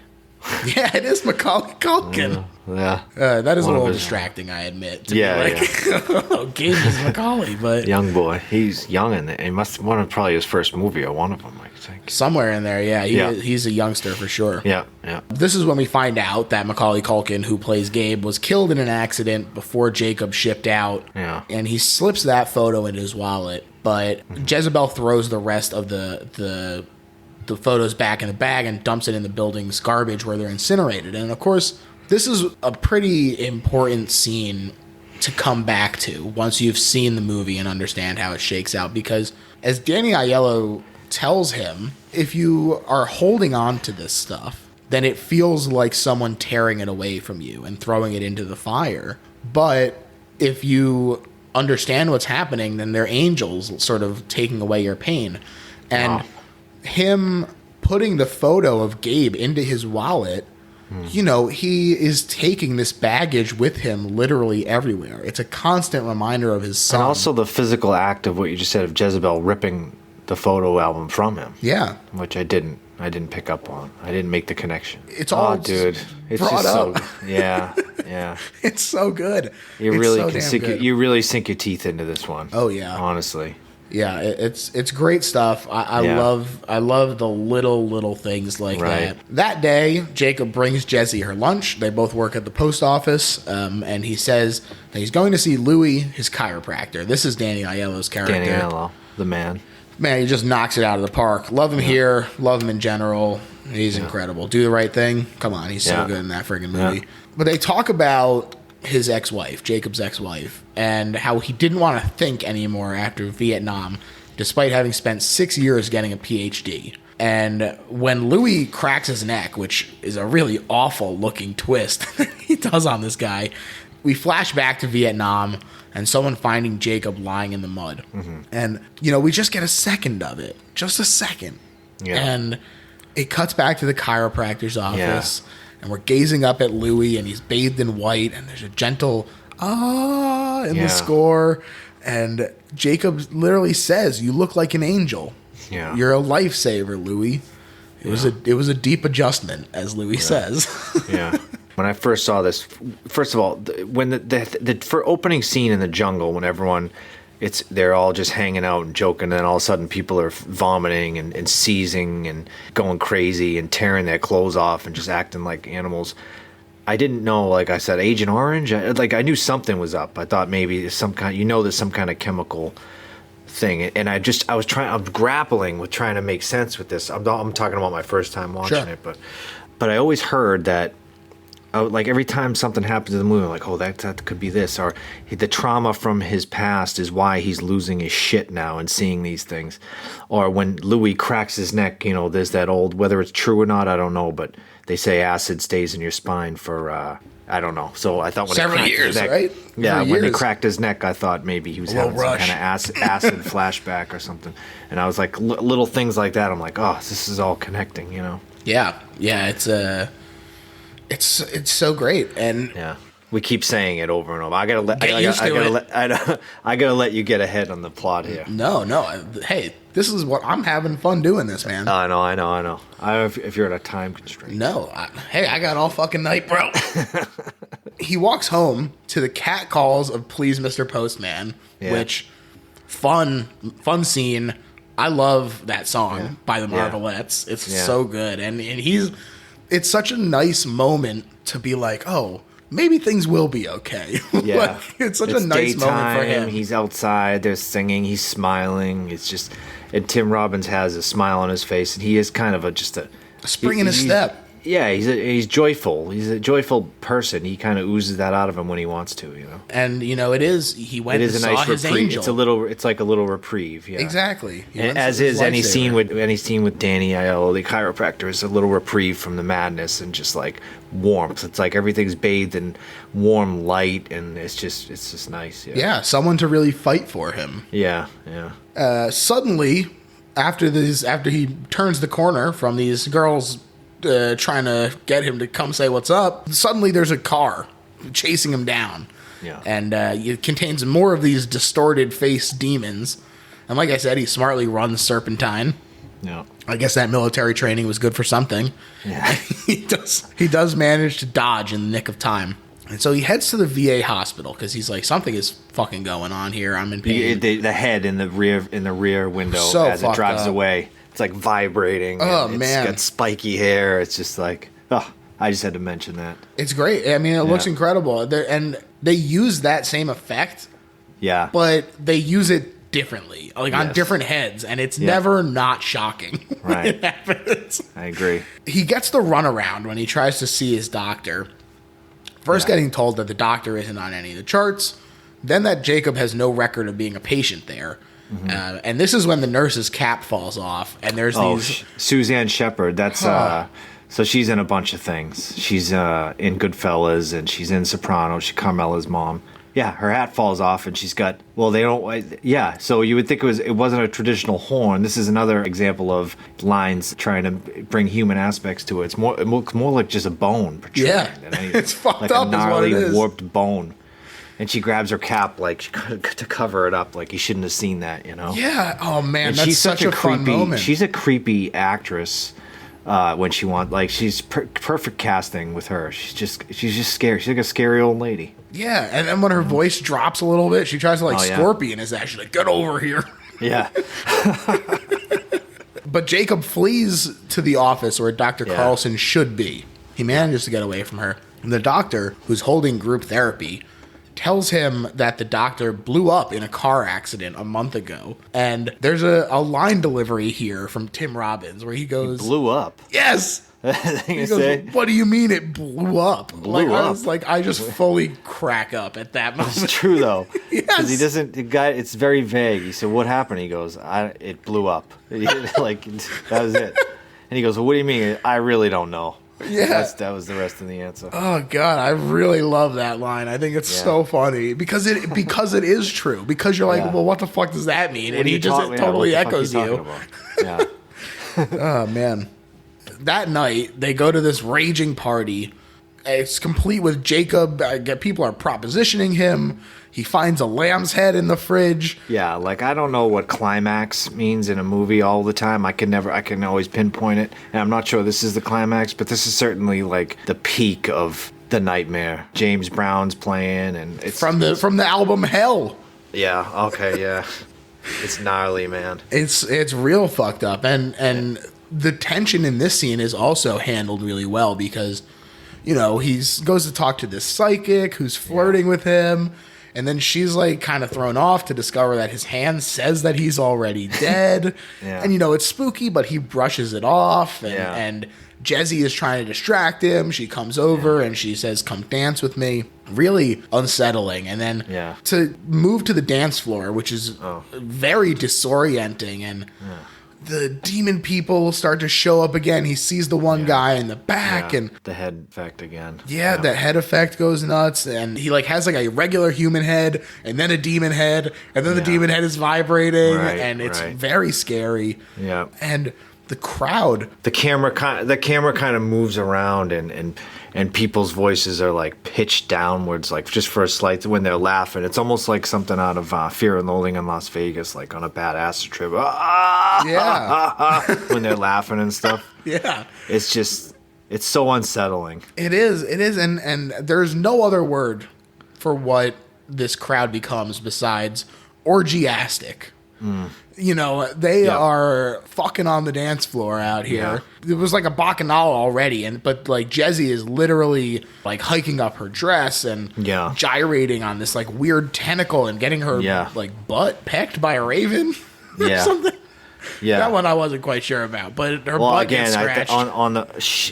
Yeah, it is Macaulay Culkin. Yeah. That is a little distracting, I admit. Oh, Gabe is Macaulay, but young boy. He's young in there. He must one of probably his first movie or one of them, I think. Somewhere in there, he's a youngster for sure. Yeah. This is when we find out that Macaulay Culkin, who plays Gabe, was killed in an accident before Jacob shipped out. Yeah. And he slips that photo in his wallet, but Jezebel throws the rest of the photos back in the bag and dumps it in the building's garbage where they're incinerated. And of course, this is a pretty important scene to come back to once you've seen the movie and understand how it shakes out, because as Danny Aiello tells him, if you are holding on to this stuff, then it feels like someone tearing it away from you and throwing it into the fire. But if you understand what's happening, then they're angels sort of taking away your pain. And him putting the photo of Gabe into his wallet, he is taking this baggage with him literally everywhere. It's a constant reminder of his son. And also the physical act of what you just said of Jezebel ripping the photo album from him. Yeah. Which I didn't pick up on. I didn't make the connection. It's all dude. It's brought just up. Yeah. It's so good. You really sink your teeth into this one. Oh yeah. Honestly. Yeah, it's great stuff. I love the little things like that. That day, Jacob brings Jessie her lunch. They both work at the post office, and he says that he's going to see Louis, his chiropractor. This is Danny Aiello's character. Danny Aiello, the man. Man, he just knocks it out of the park. Love him here. Love him in general. He's incredible. Do the right thing. Come on, he's so good in that friggin' movie. Yeah. But they talk about his ex-wife, Jacob's ex-wife, and how he didn't want to think anymore after Vietnam, despite having spent 6 years getting a PhD. And when Louis cracks his neck, which is a really awful looking twist he does on this guy, we flash back to Vietnam and someone finding Jacob lying in the mud. Mm-hmm. And, we just get a second of it. Just a second. Yeah. And it cuts back to the chiropractor's office. Yeah. And we're gazing up at Louis, and he's bathed in white, and there's a gentle in the score. And Jacob literally says, "You look like an angel. Yeah. You're a lifesaver, Louis." It was a deep adjustment, as Louis says. Yeah. When I first saw this, first of all, when the for opening scene in the jungle, when everyone, they're all just hanging out and joking, and then all of a sudden people are vomiting and seizing and going crazy and tearing their clothes off and just acting like animals. I didn't know, like I said, Agent Orange. I knew something was up. I thought maybe there's some kind of chemical thing, and I'm grappling with trying to make sense with this. I'm talking about my first time watching it, but I always heard that. Like every time something happens in the movie, I'm like, oh, that could be this, or the trauma from his past is why he's losing his shit now and seeing these things, or when Louis cracks his neck, there's that old, whether it's true or not, I don't know, but they say acid stays in your spine for I don't know. So I thought when several years, right? Yeah, when they cracked his neck, I thought maybe he was having some kind of acid flashback or something, and I was like, little things like that. I'm like, oh, this is all connecting, Yeah, It's so great, and we keep saying it over and over. I gotta let you get ahead on the plot here. No. Hey, this is what I'm having fun doing. This, man. I know. I don't know if you're at a time constraint. No, I got all fucking night, bro. He walks home to the cat calls of "Please, Mr. Postman," which fun scene. I love that song by the Marvelettes. It's so good, and it's such a nice moment to be like, oh, maybe things will be okay. Yeah. It's such a nice daytime, moment for him. He's outside, they're singing, he's smiling. It's just, and Tim Robbins has a smile on his face, and he is kind of just a spring in his step. Yeah, he's joyful. He's a joyful person. He kind of oozes that out of him when he wants to, And he went and saw nice his reprieve. angel. It's like a little reprieve. Yeah, exactly. As is any scene with Danny Aiello, the chiropractor, is a little reprieve from the madness and just like warmth. It's like everything's bathed in warm light, and it's just nice. Yeah, someone to really fight for him. Yeah. Suddenly, after he turns the corner from these girls. Trying to get him to come say what's up. Suddenly there's a car chasing him down. Yeah. And it contains more of these distorted face demons. And like I said, he smartly runs Serpentine. Yeah. I guess that military training was good for something. Yeah. He does manage to dodge in the nick of time. And so he heads to the VA hospital because he's like, something is fucking going on here. I'm in pain. The head in the rear window as it drives away. It's like vibrating. Oh, it's man. got spiky hair. It's just like, I just had to mention that. It's great. I mean, it looks incredible. And they use that same effect. Yeah. But they use it differently, like on different heads, and it's never not shocking when it happens. I agree. He gets the runaround when he tries to see his doctor. First getting told that the doctor isn't on any of the charts, then that Jacob has no record of being a patient there. Mm-hmm. And this is when the nurse's cap falls off, and there's these... Suzanne Shepard, that's... So she's in a bunch of things. She's in Goodfellas, and she's in Sopranos. She's Carmela's mom. Yeah, her hat falls off, and she's got... Well, they don't... Yeah, so you would think it wasn't a traditional horn. This is another example of lines trying to bring human aspects to it. It looks more like just a bone protruding. Yeah, it's fucked like up a gnarly, is what it is. Warped bone. And she grabs her cap to cover it up, like you shouldn't have seen that, Yeah. Oh man, and that's she's such a fun moment. She's a creepy actress when she wants. Like she's perfect casting with her. She's just scary. She's like a scary old lady. Yeah, and then when her voice drops a little bit, she tries to Scorpion is actually like, get over here. Yeah. But Jacob flees to the office where Dr. Carlson should be. He manages to get away from her. And the doctor, who's holding group therapy, tells him that the doctor blew up in a car accident a month ago. And there's a line delivery here from Tim Robbins where he goes... He blew up? Yes! He goes, what do you mean it blew up? I just fully crack up at that moment. It's true, though. Yes. Because he doesn't... The guy, it's very vague. He said, what happened? He goes, it blew up. That was it. And he goes, well, what do you mean? I really don't know. Yeah, that was the rest of the answer. Oh God, I really love that line. I think it's so funny because it is true. Because you're like, well, what the fuck does that mean? And he just totally echoes you. Yeah. Oh man, that night they go to this raging party. It's complete with Jacob. People are propositioning him. He finds a lamb's head in the fridge. Yeah, like I don't know what climax means in a movie all the time. I can always pinpoint it. And I'm not sure this is the climax, but this is certainly like the peak of the nightmare. James Brown's playing, and it's from the album Hell. Yeah, okay, yeah. It's gnarly, man. It's real fucked up. And the tension in this scene is also handled really well because, you know, he goes to talk to this psychic who's flirting with him. And then she's like kind of thrown off to discover that his hand says that he's already dead. And, you know, it's spooky, but he brushes it off. And Jesse is trying to distract him. She comes over and she says, come dance with me. Really unsettling. And then to move to the dance floor, which is very disorienting. And the demon people start to show up again. He sees the one guy in the back and the head effect again. Yeah, the head effect goes nuts, and he like has like a regular human head and then a demon head, and then the demon head is vibrating, and it's very scary. Yeah. And the crowd, the camera kind of moves around, and people's voices are like pitched downwards, like just for a slight when they're laughing. It's almost like something out of Fear and Loathing in Las Vegas, like on a bad acid trip. When they're laughing and stuff. Yeah. It's so unsettling. It is, and there's no other word for what this crowd becomes besides orgiastic. You know, they are fucking on the dance floor out here. It was like a bacchanal already, but like Jesse is literally like hiking up her dress and gyrating on this like weird tentacle and getting her like butt pecked by a raven or something. Yeah, that one I wasn't quite sure about, but her butt gets scratched.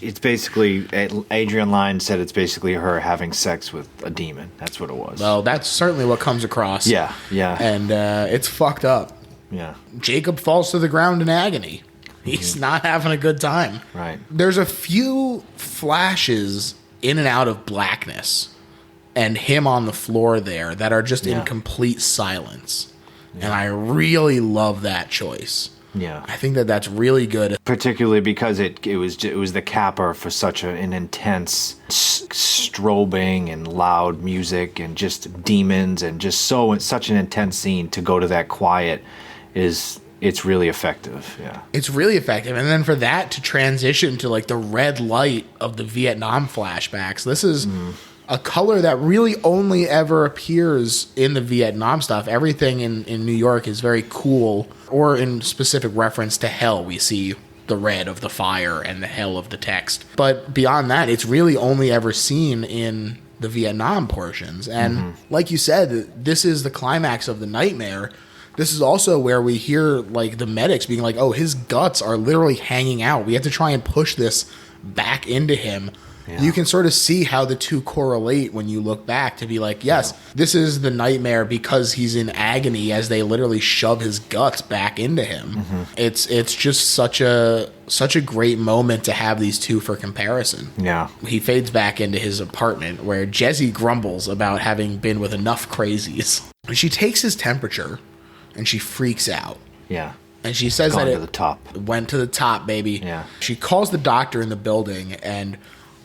It's basically Adrian Lyne said it's basically her having sex with a demon. That's what it was. Well, that's certainly what comes across. Yeah, and it's fucked up. Yeah. Jacob falls to the ground in agony. He's not having a good time. Right. There's a few flashes in and out of blackness and him on the floor there that are just in complete silence. And I really love that choice. Yeah. I think that's really good. Particularly because it was the capper for such an intense strobing and loud music and just demons and just such an intense scene. To go to that quiet it's really effective. Yeah. It's really effective. And then for that to transition to like the red light of the Vietnam flashbacks, this is a color that really only ever appears in the Vietnam stuff. Everything in New York is very cool, or in specific reference to hell, we see the red of the fire and the hell of the text. But beyond that, it's really only ever seen in the Vietnam portions. And like you said, this is the climax of the nightmare. This is also where we hear like the medics being like, oh, his guts are literally hanging out. We have to try and push this back into him. Yeah. You can sort of see how the two correlate when you look back to be like, yes, this is the nightmare because he's in agony as they literally shove his guts back into him. It's just such a great moment to have these two for comparison. Yeah. He fades back into his apartment where Jesse grumbles about having been with enough crazies. She takes his temperature and she freaks out. Yeah. And she says that it went to the top, baby. Yeah. She calls the doctor in the building, and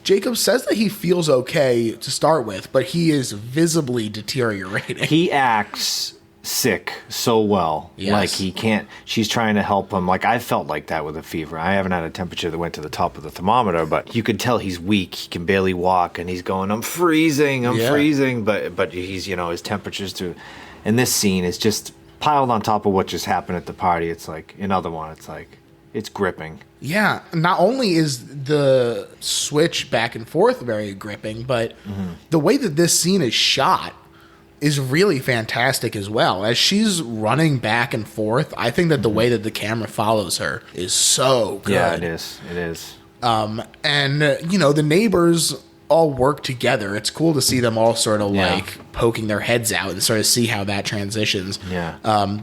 Jacob says that he feels okay to start with, but he is visibly deteriorating. He acts sick so well. Yes. Like he can't, she's trying to help him. Like I felt like that with a fever. I haven't had a temperature that went to the top of the thermometer, but you could tell he's weak. He can barely walk, and he's going, I'm freezing. But he's, his temperature's too. And this scene is just piled on top of what just happened at the party. It's like another one. It's like, it's gripping. Yeah. Not only is the switch back and forth very gripping, but the way that this scene is shot is really fantastic as well. As she's running back and forth, I think that the way that the camera follows her is so good. Yeah, it is. It is. And, the neighbors all work together. It's cool to see them all sort of like poking their heads out and sort of see how that transitions. Yeah.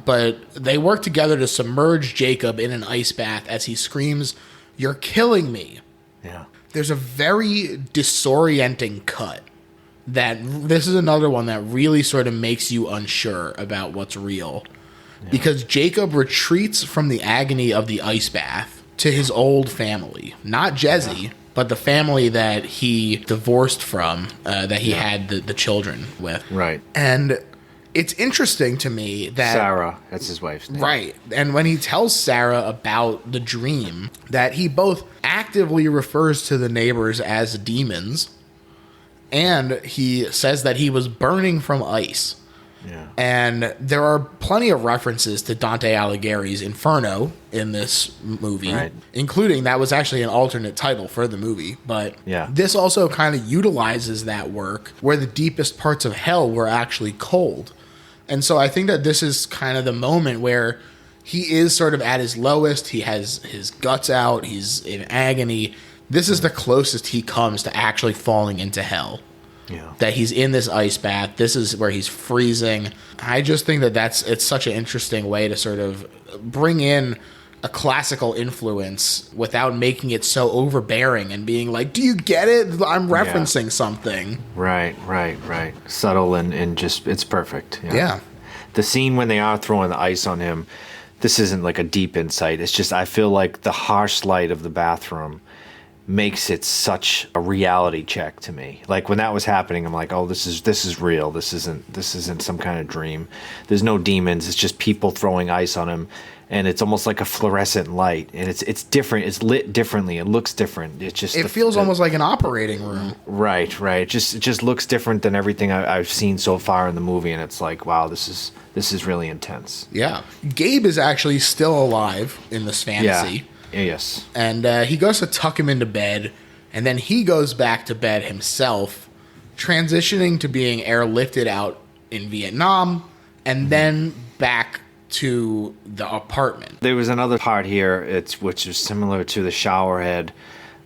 But they work together to submerge Jacob in an ice bath as he screams, "You're killing me." Yeah. There's a very disorienting cut that this is another one that really sort of makes you unsure about what's real. Yeah. Because Jacob retreats from the agony of the ice bath to his old family. Not Jesse, but the family that he divorced from, that he had the children with. Right. And it's interesting to me that... Sarah, that's his wife's name. Right. And when he tells Sarah about the dream, that he both actively refers to the neighbors as demons, and he says that he was burning from ice. Yeah. And there are plenty of references to Dante Alighieri's Inferno in this movie, right. including that was actually an alternate title for the movie. But yeah. This also kind of utilizes that work where the deepest parts of hell were actually cold. And so I think that this is kind of the moment where he is sort of at his lowest. He has his guts out. He's in agony. This is the closest he comes to actually falling into hell. Yeah. That he's in this ice bath. This is where he's freezing. I just think that it's such an interesting way to sort of bring in a classical influence without making it so overbearing and being like, do you get it? I'm referencing something. Right. Subtle and just, it's perfect. Yeah. The scene when they are throwing the ice on him, this isn't like a deep insight. It's just, I feel like the harsh light of the bathroom makes it such a reality check to me. Like when that was happening, I'm like, oh, this is real. This isn't some kind of dream. There's no demons. It's just people throwing ice on him, and it's almost like a fluorescent light, and it's different. It's lit differently. It looks different. It feels almost like an operating room. Right. It just looks different than everything I've seen so far in the movie, and it's like, wow, this is really intense. Yeah. Gabe is actually still alive in this fantasy. Yeah. Yes. And he goes to tuck him into bed, and then he goes back to bed himself, transitioning to being airlifted out in Vietnam, and then back to the apartment. There was another part here, which is similar to the shower head,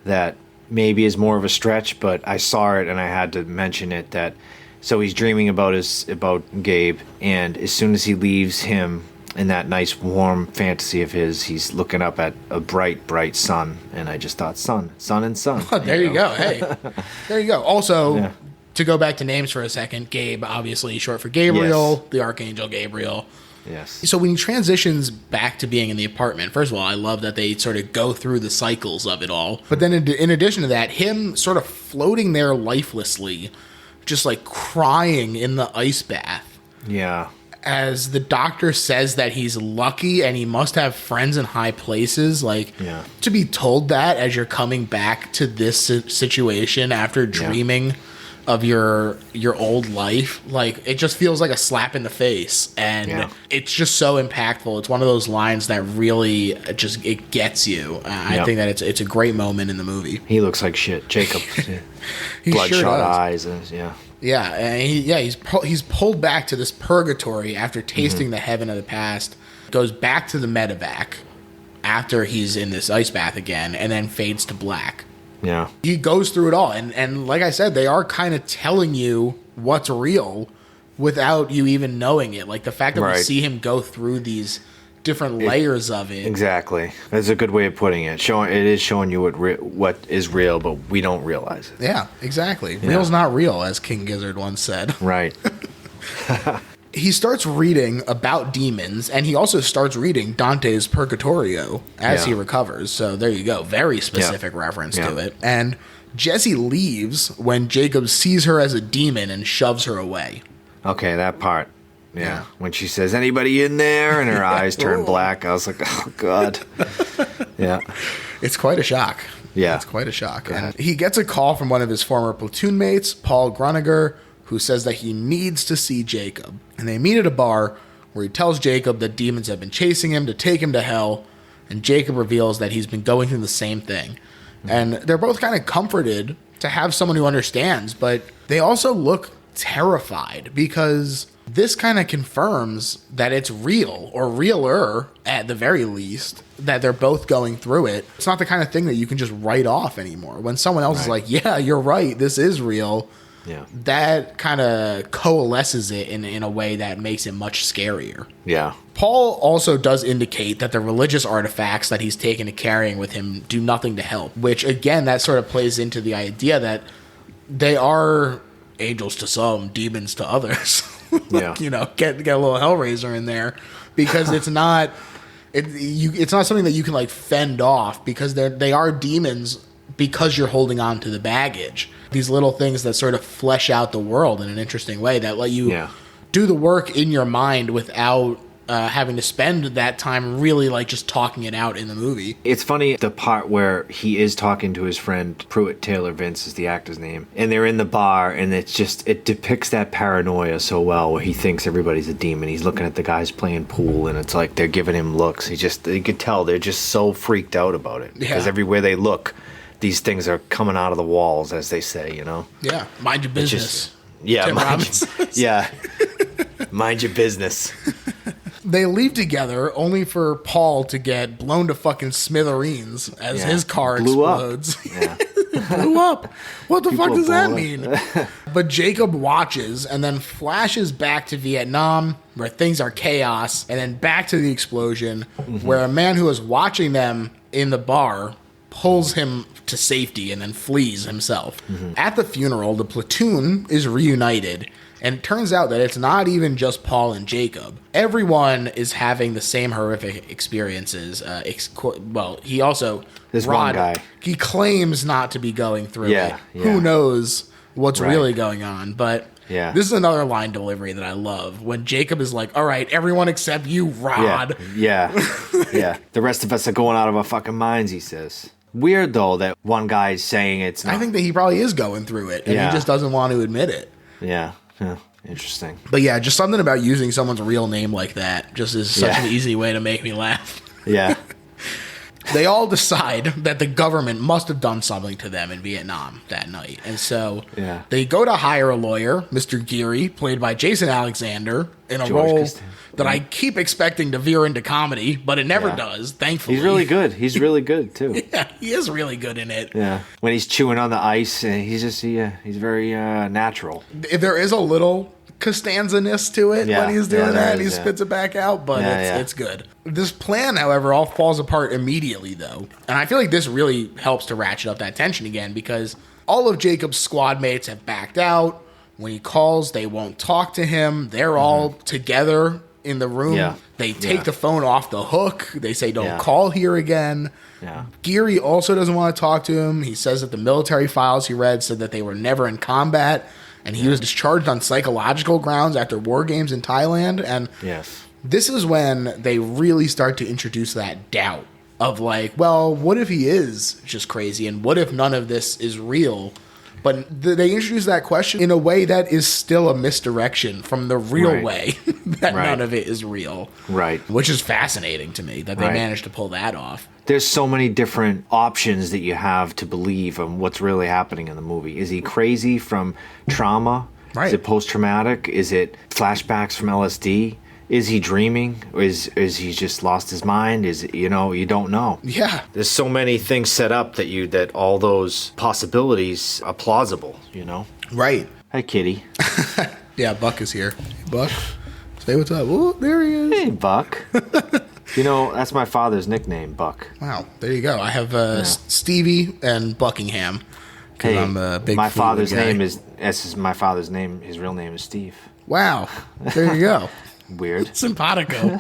that maybe is more of a stretch, but I saw it and I had to mention it. That so he's dreaming about Gabe, and as soon as he leaves him in that nice warm fantasy of his, he's looking up at a bright sun, and I just thought sun. There you go. Hey, there you go. Also, to go back to names for a second, Gabe, obviously short for Gabriel, the Archangel Gabriel. Yes. So when he transitions back to being in the apartment, first of all, I love that they sort of go through the cycles of it all. But then in addition to that, him sort of floating there lifelessly, just like crying in the ice bath. Yeah. As the doctor says that he's lucky and he must have friends in high places, to be told that as you're coming back to this situation after dreaming of your old life, like it just feels like a slap in the face, and it's just so impactful. It's one of those lines that really it gets you. I think that it's a great moment in the movie. He looks like shit, Jacob. Bloodshot eyes, and Yeah, and he's pulled back to this purgatory after tasting the heaven of the past, goes back to the medevac after he's in this ice bath again, and then fades to black. Yeah. He goes through it all, and like I said, they are kind of telling you what's real without you even knowing it. Like the fact that we see him go through these different layers of it. Exactly. That's a good way of putting it. It is showing you what is real, but we don't realize it. Yeah, exactly. Yeah. Real's not real, as King Gizzard once said. Right. He starts reading about demons, and he also starts reading Dante's Purgatorio as he recovers. So there you go. Very specific reference to it. And Jessie leaves when Jacob sees her as a demon and shoves her away. Okay, that part. Yeah. When she says, anybody in there? And her eyes turn black. I was like, oh, God. Yeah. It's quite a shock. Yeah. It's quite a shock. And he gets a call from one of his former platoon mates, Paul Gruniger, who says that he needs to see Jacob. And they meet at a bar where he tells Jacob that demons have been chasing him to take him to hell. And Jacob reveals that he's been going through the same thing. And they're both kind of comforted to have someone who understands, but they also look terrified because this kind of confirms that it's real, or realer at the very least, that they're both going through it. It's not the kind of thing that you can just write off anymore. When someone else is like, yeah, you're right, this is real, that kind of coalesces it in a way that makes it much scarier. Yeah. Paul also does indicate that the religious artifacts that he's taken to carrying with him do nothing to help, which, again, that sort of plays into the idea that they are angels to some, demons to others. You know, get a little Hellraiser in there, because it's not something that you can like fend off, because they are demons because you're holding on to the baggage. These little things that sort of flesh out the world in an interesting way that let you do the work in your mind without having to spend that time really like just talking it out in the movie. It's funny, the part where he is talking to his friend Pruitt Taylor, Vince is the actor's name, and they're in the bar, and it depicts that paranoia so well, where he thinks everybody's a demon. He's looking at the guys playing pool, and it's like they're giving him looks. You could tell they're just so freaked out about it, because everywhere they look, these things are coming out of the walls, as they say, you know? Yeah, mind your business. Mind your business. They leave together only for Paul to get blown to fucking smithereens as his car explodes. Blew up. What the fuck does that mean? But Jacob watches and then flashes back to Vietnam where things are chaos, and then back to the explosion where a man who was watching them in the bar pulls him to safety and then flees himself. At the funeral, the platoon is reunited. And it turns out that it's not even just Paul and Jacob. Everyone is having the same horrific experiences. He also... This one guy. He claims not to be going through it. Who knows what's really going on. But this is another line delivery that I love. When Jacob is like, all right, everyone except you, Rod. The rest of us are going out of our fucking minds, he says. Weird, though, that one guy is saying it's not. I think that he probably is going through it. And he just doesn't want to admit it. Yeah, interesting. But yeah, just something about using someone's real name like that just is such an easy way to make me laugh. Yeah. They all decide that the government must have done something to them in Vietnam that night. And so they go to hire a lawyer, Mr. Geary, played by Jason Alexander, in a role that I keep expecting to veer into comedy, but it never does, thankfully. He's really good. He's really good, too. Yeah, he is really good in it. Yeah. When he's chewing on the ice, he's very natural. There is a little Costanza-ness to it when he's doing that, and he spits it back out, but it's good. This plan, however, all falls apart immediately, though. And I feel like this really helps to ratchet up that tension again, because all of Jacob's squad mates have backed out. When he calls, they won't talk to him. They're all together in the room. Yeah. They take the phone off the hook. They say, don't call here again. Yeah. Geary also doesn't want to talk to him. He says that the military files he read said that they were never in combat, and he was discharged on psychological grounds after war games in Thailand. And this is when they really start to introduce that doubt of like, well, what if he is just crazy, and what if none of this is real? But they introduce that question in a way that is still a misdirection from the real way that none of it is real. Right. Which is fascinating to me that they managed to pull that off. There's so many different options that you have to believe on what's really happening in the movie. Is he crazy from trauma? Right. Is it post-traumatic? Is it flashbacks from LSD? Is he dreaming? Is he just lost his mind? You don't know. Yeah. There's so many things set up that all those possibilities are plausible, Right. Hi, kitty. Yeah, Buck is here. Buck, say what's up. Oh, there he is. Hey, Buck. That's my father's nickname, Buck. Wow, there you go. I have Stevie and Buckingham. Hey, I'm a big my father's guy. Name is my father's name. His real name is Steve. Wow, there you go. Weird. Simpatico.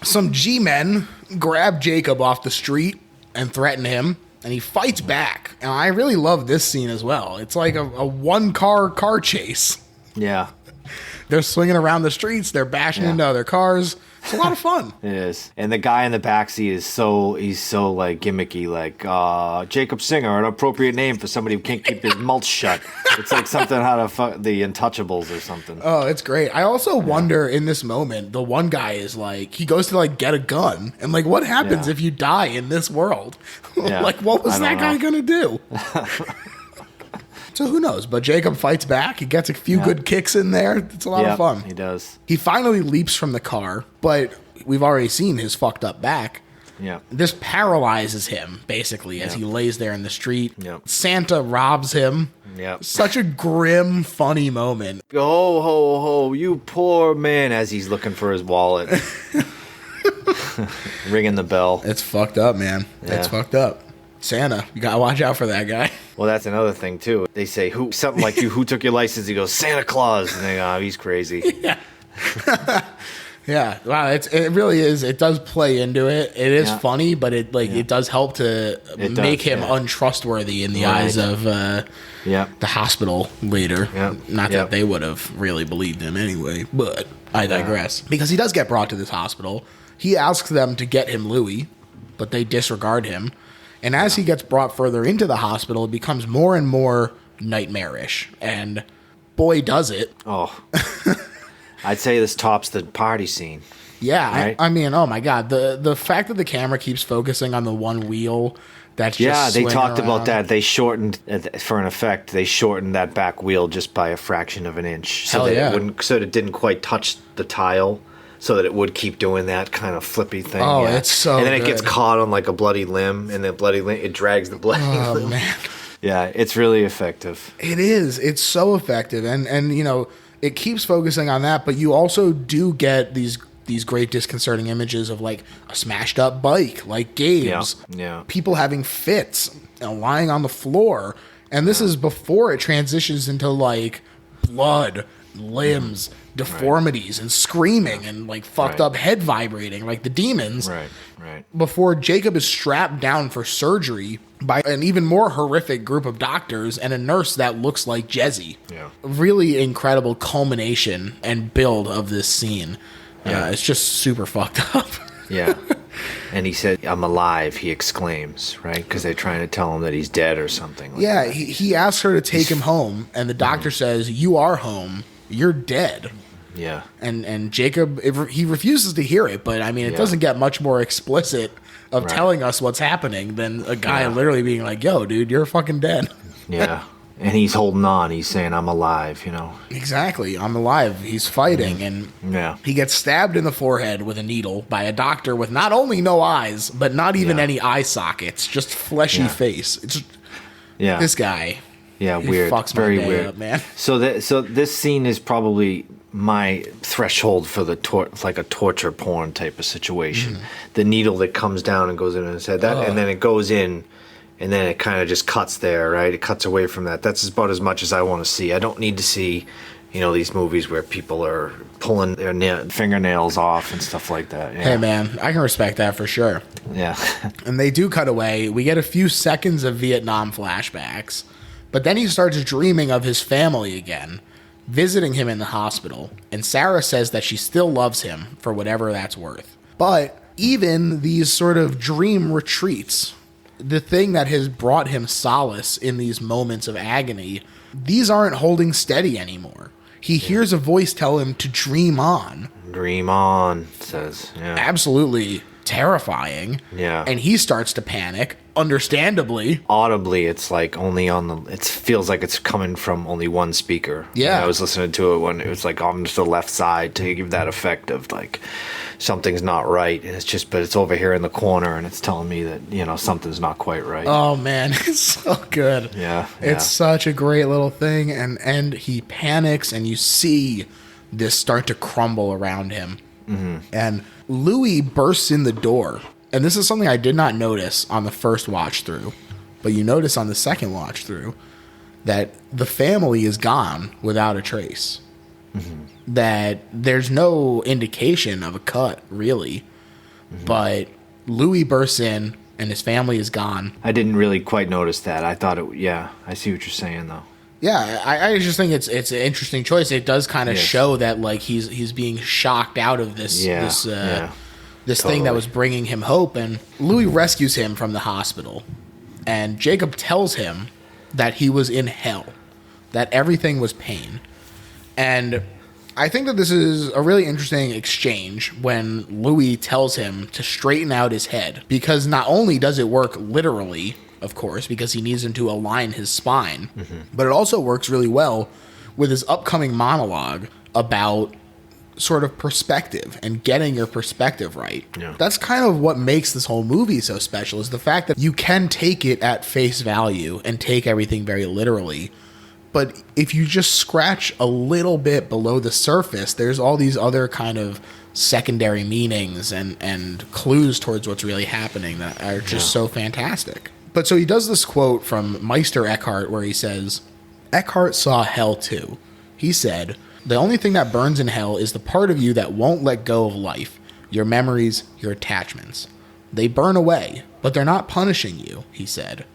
Some G-men grab Jacob off the street and threaten him, and he fights back. And I really love this scene as well. It's like a one-car chase. Yeah. They're swinging around the streets. They're bashing into other cars. It's a lot of fun. It is. And the guy in the backseat he's so like gimmicky, like Jacob Singer, an appropriate name for somebody who can't keep his mouth shut. It's like something out of the Untouchables or something. Oh, it's great. I also wonder in this moment, the one guy is like, he goes to like get a gun. And like, what happens if you die in this world? Like, what was that guy going to do? So who knows? But Jacob fights back. He gets a few good kicks in there. It's a lot of fun. He does. He finally leaps from the car, but we've already seen his fucked up back. Yeah. This paralyzes him, basically, as he lays there in the street. Yep. Santa robs him. Yep. Such a grim, funny moment. Ho, ho, ho, you poor man, as he's looking for his wallet. Ringing the bell. It's fucked up, man. Yeah. It's fucked up. Santa, you gotta watch out for that guy. Well, that's another thing too. They say something like who took your license? He goes, Santa Claus, and they go, oh, he's crazy. Yeah. Yeah, wow, it really is. It does play into it. It is funny, but it does help to make him untrustworthy in the eyes of the hospital later. Not that they would have really believed him anyway, but I digress. Because he does get brought to this hospital. He asks them to get him Louis, but they disregard him. And as he gets brought further into the hospital, it becomes more and more nightmarish. And boy, does it. Oh. I'd say this tops the party scene. Yeah, right? I mean, oh my God. The fact that the camera keeps focusing on the one wheel that's just they talked around. about that. They shortened, for an effect, they shortened that back wheel just by a fraction of an inch. So that it didn't quite touch the tile. So that it would keep doing that kind of flippy thing. Oh, it's so And then good. it gets caught on like a bloody limb, and the bloody limb, it drags the bloody limb. Man. Yeah, it's really effective. It is. It's so effective. And you know, it keeps focusing on that, but you also do get these great disconcerting images of like a smashed up bike, like Gabe's. Yeah. People having fits, lying on the floor. And this is before it transitions into like blood, limbs, deformities, and screaming, and like fucked up head vibrating, like the demons. Right. Before Jacob is strapped down for surgery by an even more horrific group of doctors and a nurse that looks like Jezzy. Yeah. Really incredible culmination and build of this scene. It's just super fucked up. Yeah. And he said, "I'm alive," he exclaims, right? Because they're trying to tell him that he's dead or something. Like that. He asks her to take him home, and the doctor says, "You are home. You're dead." Yeah. And Jacob, he refuses to hear it, but I mean, it doesn't get much more explicit of telling us what's happening than a guy literally being like, "Yo, dude, you're fucking dead." Yeah. And he's holding on. He's saying, "I'm alive," you know. Exactly. I'm alive. He's fighting, and he gets stabbed in the forehead with a needle by a doctor with not only no eyes, but not even any eye sockets, just fleshy face. It's this guy. Yeah, weird. Fucks Very my day weird, up, man. So this scene is probably my threshold for the like a torture porn type of situation. The needle that comes down and goes in his head, and then it goes in, and then it kind of just cuts there, right? It cuts away from that. That's about as much as I want to see. I don't need to see, these movies where people are pulling their fingernails off and stuff like that. Yeah. Hey, man, I can respect that for sure. Yeah. And they do cut away. We get a few seconds of Vietnam flashbacks, but then he starts dreaming of his family again, visiting him in the hospital, and Sarah says that she still loves him for whatever that's worth. But even these sort of dream retreats, the thing that has brought him solace in these moments of agony, these aren't holding steady anymore. He hears a voice tell him to dream on. Dream on, says. Yeah. Absolutely terrifying. Yeah. And he starts to panic, understandably. Audibly, it's like only it feels like it's coming from only one speaker. Yeah. And I was listening to it when it was like on the left side to give that effect of like something's not right, and but it's over here in the corner, and it's telling me that something's not quite right. Oh man, it's so good. Yeah. It's such a great little thing, and he panics, and you see this start to crumble around him. And Louis bursts in the door, and this is something I did not notice on the first watch through, but you notice on the second watch through that the family is gone without a trace. That there's no indication of a cut, really. But Louis bursts in, and his family is gone. I didn't really quite notice that. I thought I see what you're saying, though. Yeah, I just think it's an interesting choice. It does kind of show that like he's being shocked out of this thing that was bringing him hope, and Louis rescues him from the hospital, and Jacob tells him that he was in hell, that everything was pain. And I think that this is a really interesting exchange when Louis tells him to straighten out his head, because not only does it work literally, of course, because he needs him to align his spine, but it also works really well with his upcoming monologue about sort of perspective and getting your perspective right. Yeah. That's kind of what makes this whole movie so special, is the fact that you can take it at face value and take everything very literally. But if you just scratch a little bit below the surface, there's all these other kind of secondary meanings and clues towards what's really happening that are just so fantastic. But so he does this quote from Meister Eckhart where he says, "Eckhart saw hell too. He said, The only thing that burns in hell is the part of you that won't let go of life, your memories, your attachments. They burn away, but they're not punishing you, he said.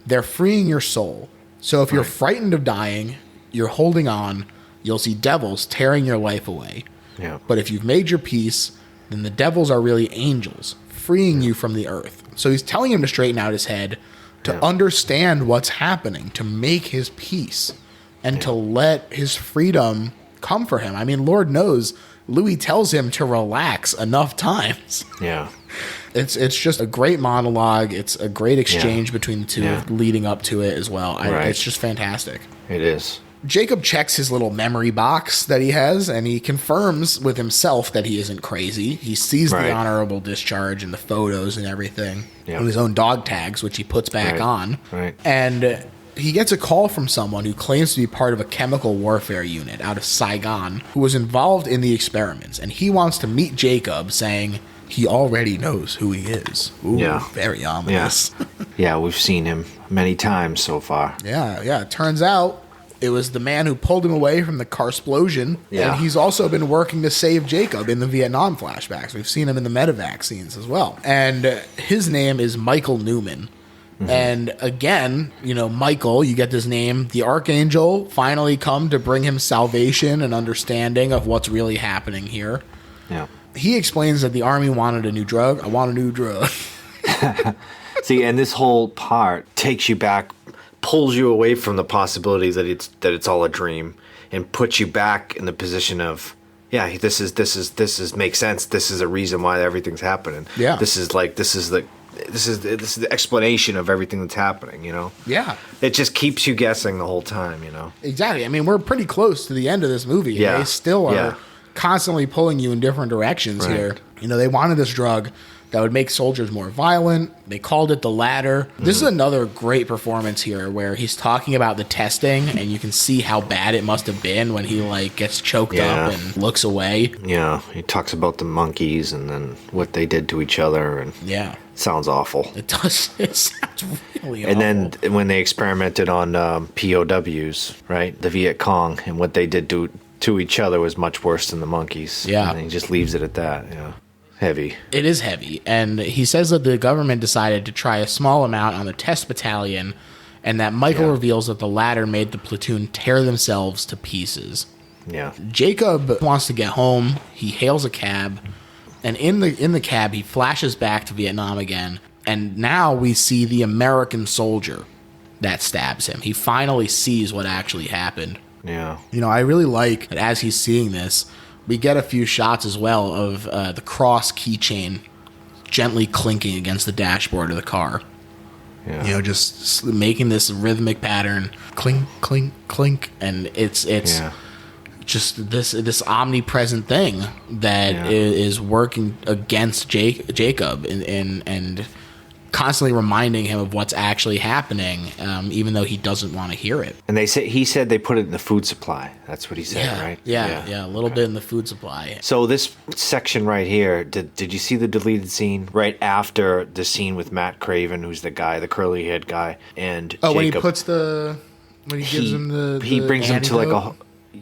They're freeing your soul. So if you're frightened of dying, you're holding on, you'll see devils tearing your life away. Yeah. But if you've made your peace, then the devils are really angels, freeing you from the earth. So he's telling him to straighten out his head, to understand what's happening, to make his peace, and to let his freedom come for him. I mean, Lord knows, Louis tells him to relax enough times. Yeah. It's just a great monologue. It's a great exchange between the two leading up to it as well. It's just fantastic. It is. Jacob checks his little memory box that he has, and he confirms with himself that he isn't crazy. He sees the honorable discharge and the photos and everything on his own dog tags, which he puts back on. Right. And he gets a call from someone who claims to be part of a chemical warfare unit out of Saigon who was involved in the experiments. And he wants to meet Jacob, saying he already knows who he is. Ooh, very ominous. Yeah, we've seen him many times so far. Yeah. It turns out it was the man who pulled him away from the Carsplosion, and he's also been working to save Jacob in the Vietnam flashbacks. We've seen him in the medevac scenes as well. And his name is Michael Newman. Mm-hmm. And again, Michael, you get this name, the Archangel finally come to bring him salvation and understanding of what's really happening here. Yeah. He explains that the army wanted a new drug. I want a new drug. See, and this whole part takes you back, pulls you away from the possibility that it's all a dream, and puts you back in the position of, this is makes sense. This is a reason why everything's happening. Yeah. This is the explanation of everything that's happening. Yeah. It just keeps you guessing the whole time. Exactly. I mean, we're pretty close to the end of this movie. Yeah. They still are constantly pulling you in different directions here. They wanted this drug that would make soldiers more violent. They called it the ladder. This is another great performance here where he's talking about the testing, and you can see how bad it must have been when he gets choked up and looks away. Yeah, he talks about the monkeys and then what they did to each other, and it sounds awful. It does. It sounds really and awful. Then when they experimented on POWs, right, the Viet Cong, and what they did to each other was much worse than the monkeys. Yeah. And he just leaves it at that. Heavy. It is heavy. And he says that the government decided to try a small amount on the test battalion, and that Michael reveals that the latter made the platoon tear themselves to pieces. Yeah. Jacob wants to get home. He hails a cab, and in the cab he flashes back to Vietnam again, and now we see the American soldier that stabs him. He finally sees what actually happened. Yeah. I really like that as he's seeing this, we get a few shots as well of the cross keychain gently clinking against the dashboard of the car. Yeah. Just making this rhythmic pattern, clink, clink, clink, and it's just this omnipresent thing that is working against Jacob and constantly reminding him of what's actually happening, even though he doesn't want to hear it. And he said they put it in the food supply. That's what he said, right? Yeah, a little bit in the food supply. So this section right here, did you see the deleted scene right after the scene with Matt Craven, who's the guy, the curly haired guy, and Jacob, when he gives him the he brings him to antidote?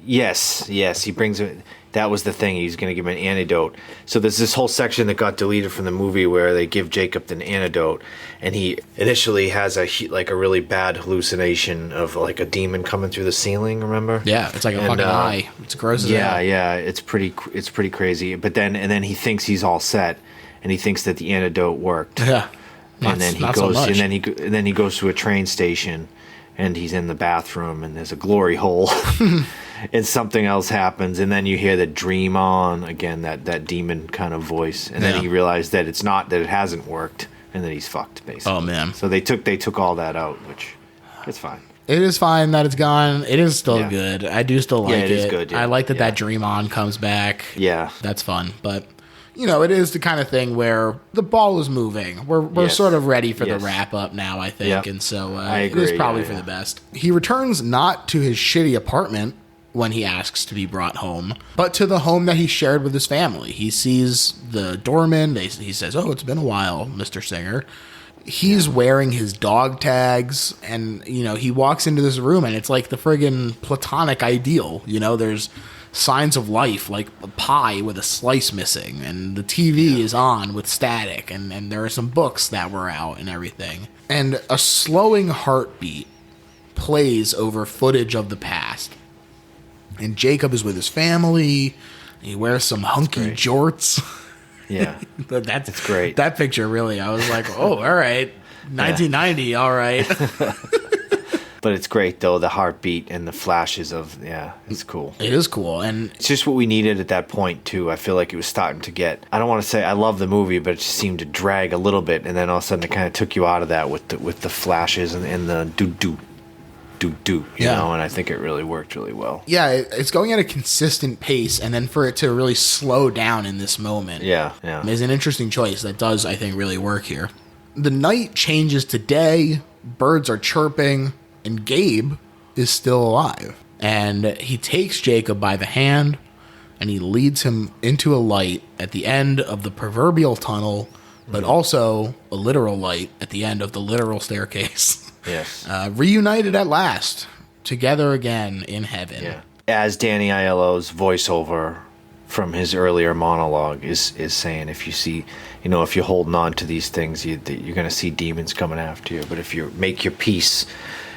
Yes, he brings him. That was the thing. He's going to give him an antidote. So there's this whole section that got deleted from the movie where they give Jacob an antidote, and he initially has a really bad hallucination of a demon coming through the ceiling. Remember? Yeah, it's like a fucking eye. It's gross as hell. Yeah. It's pretty crazy. But then he thinks he's all set, and he thinks that the antidote worked. Yeah. And then he goes to a train station, and he's in the bathroom, and there's a glory hole. And something else happens, and then you hear the dream on again, that demon kind of voice, and then he realized that it hasn't worked, and that he's fucked basically. Oh man! So they took all that out, which it's fine. It is fine that it's gone. It is still good. I do still like it. It is good. Yeah. I like that dream on comes back. Yeah, that's fun. But it is the kind of thing where the ball is moving. We're sort of ready for the wrap up now, I think, and so it is probably for the best. He returns not to his shitty apartment when he asks to be brought home, but to the home that he shared with his family. He sees the doorman. He says, "Oh, it's been a while, Mr. Singer." he's wearing his dog tags, and, you know, he walks into this room, and it's like the friggin' platonic ideal. You know, there's signs of life, like a pie with a slice missing, and the TV is on with static, and there are some books that were out and everything. And a slowing heartbeat plays over footage of the past. And Jacob is with his family. He wears some hunky jorts. Yeah, that's great. That picture, really, I was like, oh, all right, 1990, all right. But it's great, though, the heartbeat and the flashes of, it's cool. It is cool. And it's just what we needed at that point, too. I feel like it was starting to get, I don't want to say I love the movie, but it just seemed to drag a little bit. And then all of a sudden it kind of took you out of that with the flashes and the do-do, you know, and I think it really worked really well. Yeah, it's going at a consistent pace, and then for it to really slow down in this moment. Yeah. Is an interesting choice that does, I think, really work here. The night changes to day, birds are chirping, and Gabe is still alive. And he takes Jacob by the hand, and he leads him into a light at the end of the proverbial tunnel, but also a literal light at the end of the literal staircase. Yes. Reunited at last, together again in heaven. Yeah. As Danny Aiello's voiceover from his earlier monologue is saying, if you see, you know, if you're holding on to these things, you're going to see demons coming after you. But if you make your peace,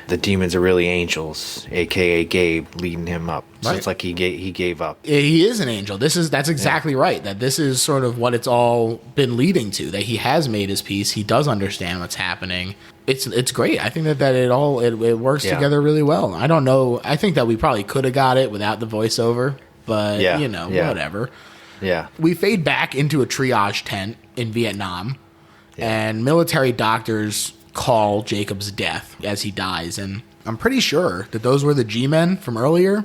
the demons are really angels, a.k.a. Gabe, leading him up. So It's like he gave up. He is an angel. That's exactly right. That this is sort of what it's all been leading to, that he has made his peace. He does understand what's happening. It's great. I think that it works together really well. I don't know. I think that we probably could have got it without the voiceover, but, whatever. Yeah. We fade back into a triage tent in Vietnam, and military doctors call Jacob's death as he dies, and I'm pretty sure that those were the G-men from earlier.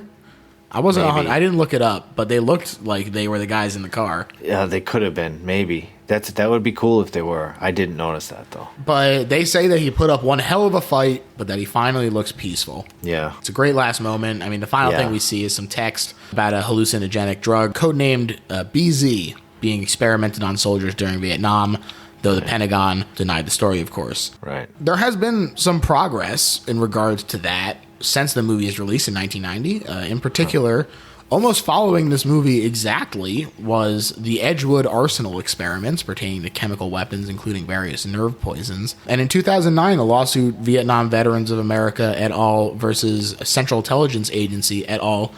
I didn't look it up, but they looked like they were the guys in the car. Yeah, they could have been, maybe. That would be cool if they were. I didn't notice that, though. But they say that he put up one hell of a fight, but that he finally looks peaceful. Yeah. It's a great last moment. I mean, the final thing we see is some text about a hallucinogenic drug, codenamed BZ, being experimented on soldiers during Vietnam, though the Pentagon denied the story, of course. Right. There has been some progress in regards to that since the movie is released in 1990. In particular, almost following this movie exactly was the Edgewood Arsenal experiments pertaining to chemical weapons, including various nerve poisons. And in 2009, a lawsuit, Vietnam Veterans of America et al. Versus Central Intelligence Agency et al.,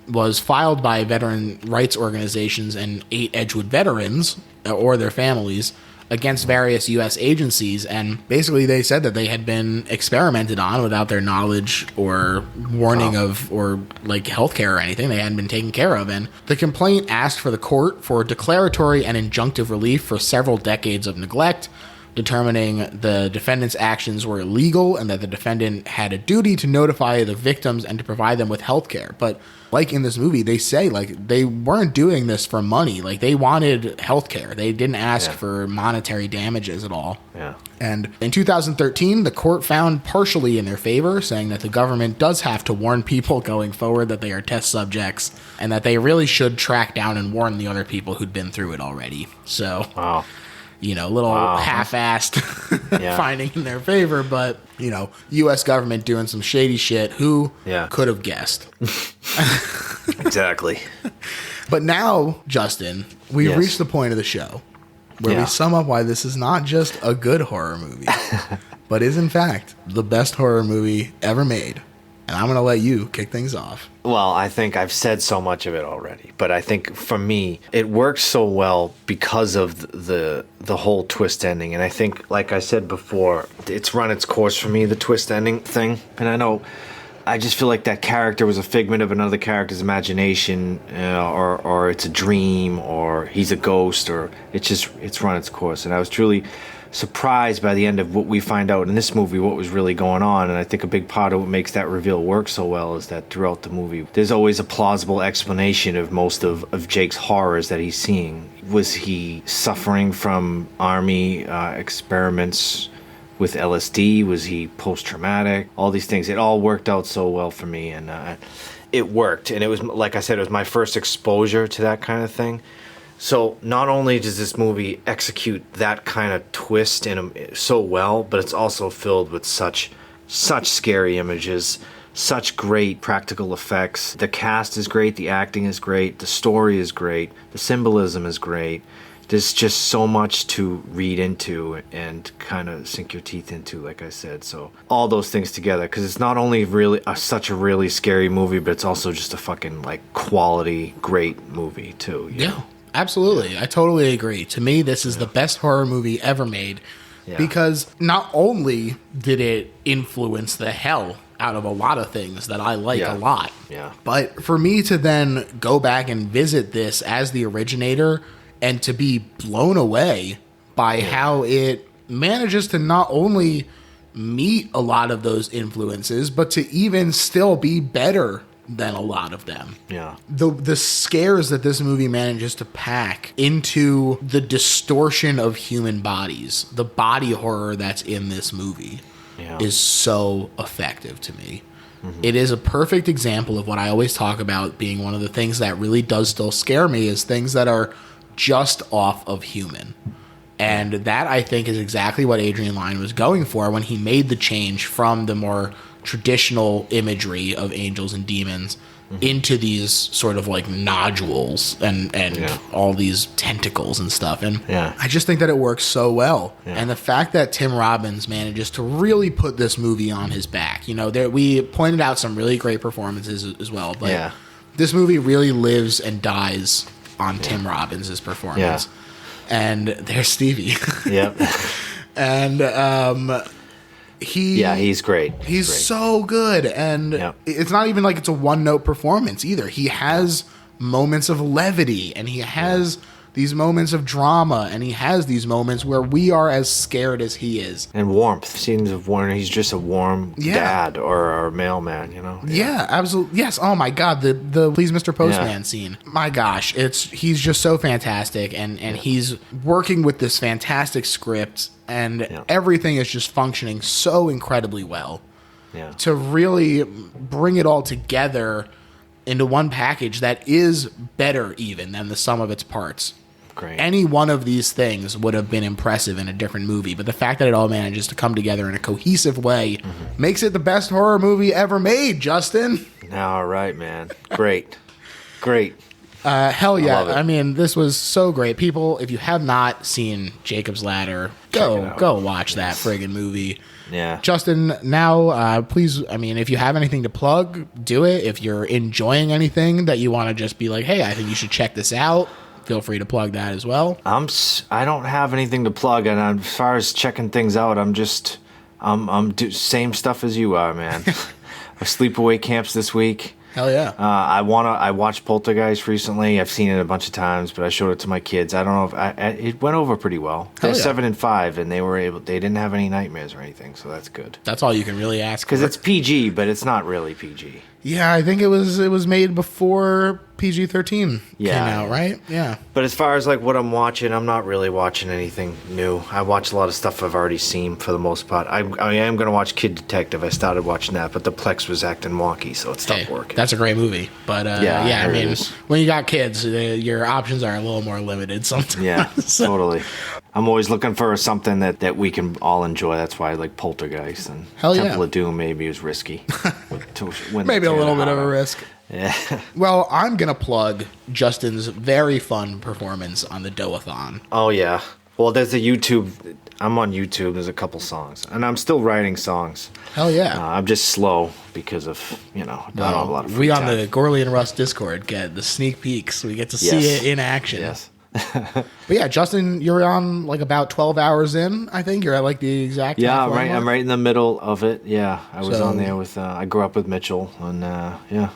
was filed by veteran rights organizations and 8 Edgewood veterans or their families against various U.S. agencies, and basically they said that they had been experimented on without their knowledge or warning of, or like healthcare or anything. They hadn't been taken care of, and the complaint asked for the court for declaratory and injunctive relief for several decades of neglect, determining the defendant's actions were illegal and that the defendant had a duty to notify the victims and to provide them with health care. But like in this movie, they say like they weren't doing this for money. Like they wanted health care. They didn't ask for monetary damages at all. Yeah. And in 2013, the court found partially in their favor, saying that the government does have to warn people going forward that they are test subjects and that they really should track down and warn the other people who'd been through it already. So... Wow. You know, little half-assed finding in their favor, but, you know, U.S. government doing some shady shit. Who could have guessed? Exactly. But now, Justin, we've reached the point of the show where we sum up why this is not just a good horror movie, but is, in fact, the best horror movie ever made. And I'm going to let you kick things off. Well, I think I've said so much of it already, but I think for me, it works so well because of the whole twist ending. And I think, like I said before, it's run its course for me, the twist ending thing. And I know, I just feel like that character was a figment of another character's imagination, or it's a dream, or he's a ghost, or it's run its course. And I was truly surprised by the end of what we find out in this movie, what was really going on. And I think a big part of what makes that reveal work so well is that throughout the movie, there's always a plausible explanation of most of Jake's horrors that he's seeing. Was he suffering from army experiments with LSD? Was he post-traumatic? All these things. It all worked out so well for me, and it worked. And it was, like I said, it was my first exposure to that kind of thing. So not only does this movie execute that kind of twist so well, but it's also filled with such scary images, such great practical effects. The cast is great, the acting is great, the story is great, the symbolism is great. There's just so much to read into and kind of sink your teeth into, like I said. So all those things together, because it's not only really such a really scary movie, but it's also just a fucking like quality, great movie too. You know? Absolutely. I totally agree. To me, this is the best horror movie ever made because not only did it influence the hell out of a lot of things that I like a lot, but for me to then go back and visit this as the originator and to be blown away by how it manages to not only meet a lot of those influences, but to even still be better than a lot of them. Yeah. The scares that this movie manages to pack into the distortion of human bodies, the body horror that's in this movie is so effective to me. Mm-hmm. It is a perfect example of what I always talk about being one of the things that really does still scare me is things that are just off of human. And that, I think, is exactly what Adrian Lyne was going for when he made the change from the more traditional imagery of angels and demons into these sort of like nodules and all these tentacles and stuff. And I just think that it works so well. And the fact that Tim Robbins manages to really put this movie on his back, you know, we pointed out some really great performances as well, but this movie really lives and dies on Tim Robbins' performance. And there's Stevie. And he's great. He's great. So good. And it's not even like it's a one-note performance either. He has moments of levity, and he has these moments of drama, and he has these moments where we are as scared as he is. And warmth. Scenes of warmth. He's just a warm dad or mailman, you know? Yeah, absolutely. Yes. Oh my God. The Please Mr. Postman scene. My gosh. He's just so fantastic, and he's working with this fantastic script, and everything is just functioning so incredibly well. To really bring it all together into one package that is better even than the sum of its parts. Great. Any one of these things would have been impressive in a different movie, but the fact that it all manages to come together in a cohesive way makes it the best horror movie ever made, Justin. All right, man. Great. Great. Hell yeah. I mean, this was so great. People, if you have not seen Jacob's Ladder, go watch that friggin' movie. Yeah. Justin, now, please, I mean, if you have anything to plug, do it. If you're enjoying anything that you want to just be like, hey, I think you should check this out, feel free to plug that as well. I don't have anything to plug, and as far as checking things out, I'm same stuff as you are, man. Sleepaway camps this week. Hell yeah. I watched Poltergeist recently. I've seen it a bunch of times, but I showed it to my kids. I don't know if it went over pretty well. They're 7 and 5, and they didn't have any nightmares or anything, so that's good. That's all you can really ask. Because it's PG, but it's not really PG. Yeah, I think it was made before PG-13 came out, right? Yeah. But as far as like what I'm watching, I'm not really watching anything new. I watch a lot of stuff I've already seen for the most part. I am going to watch Kid Detective. I started watching that, but the Plex was acting wonky, so it stopped working. That's a great movie. But I mean, when you got kids, your options are a little more limited sometimes. Yeah, totally. I'm always looking for something that we can all enjoy. That's why I like Poltergeist, and Temple of Doom maybe was risky. Maybe a little bit of a risk. Yeah. Well, I'm going to plug Justin's very fun performance on the Doughathon. Oh, yeah. Well, there's a YouTube. I'm on YouTube. There's a couple songs. And I'm still writing songs. Hell yeah. I'm just slow because of, I don't have a lot of free we time. On the Gorley and Russ Discord get the sneak peeks. We get to see it in action. Yes. But yeah, Justin, you're on like about 12 hours in, I think. You're at like the exact I'm right in the middle of it. Yeah, I was on there with I grew up with Mitchell, and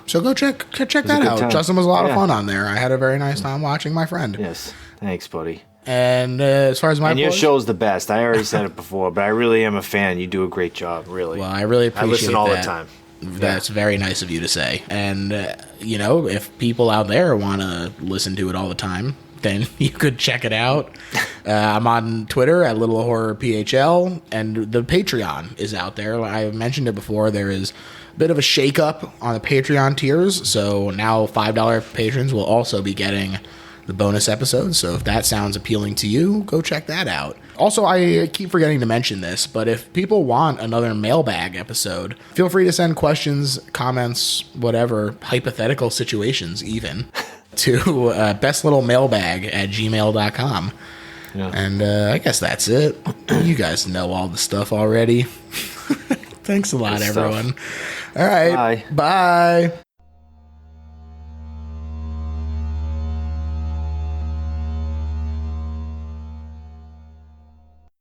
so go check that out. Justin was a lot of fun on there. I had a very nice time watching my friend. Yes, thanks, buddy. And as far as my your show's the best. I already said it before, but I really am a fan. You do a great job, really. Well, I really appreciate that. I listen all the time. That's very nice of you to say. And if people out there want to listen to it all the time, then you could check it out. I'm on Twitter at Little Horror PHL, and the Patreon is out there. I mentioned it before. There is a bit of a shakeup on the Patreon tiers, so now $5 patrons will also be getting the bonus episodes. So if that sounds appealing to you, go check that out. Also, I keep forgetting to mention this, but if people want another mailbag episode, feel free to send questions, comments, whatever, hypothetical situations even, to bestlittlemairbag@gmail.com. Yeah. And I guess that's it. You guys know all the stuff already. Thanks a lot, everyone. All right. Bye.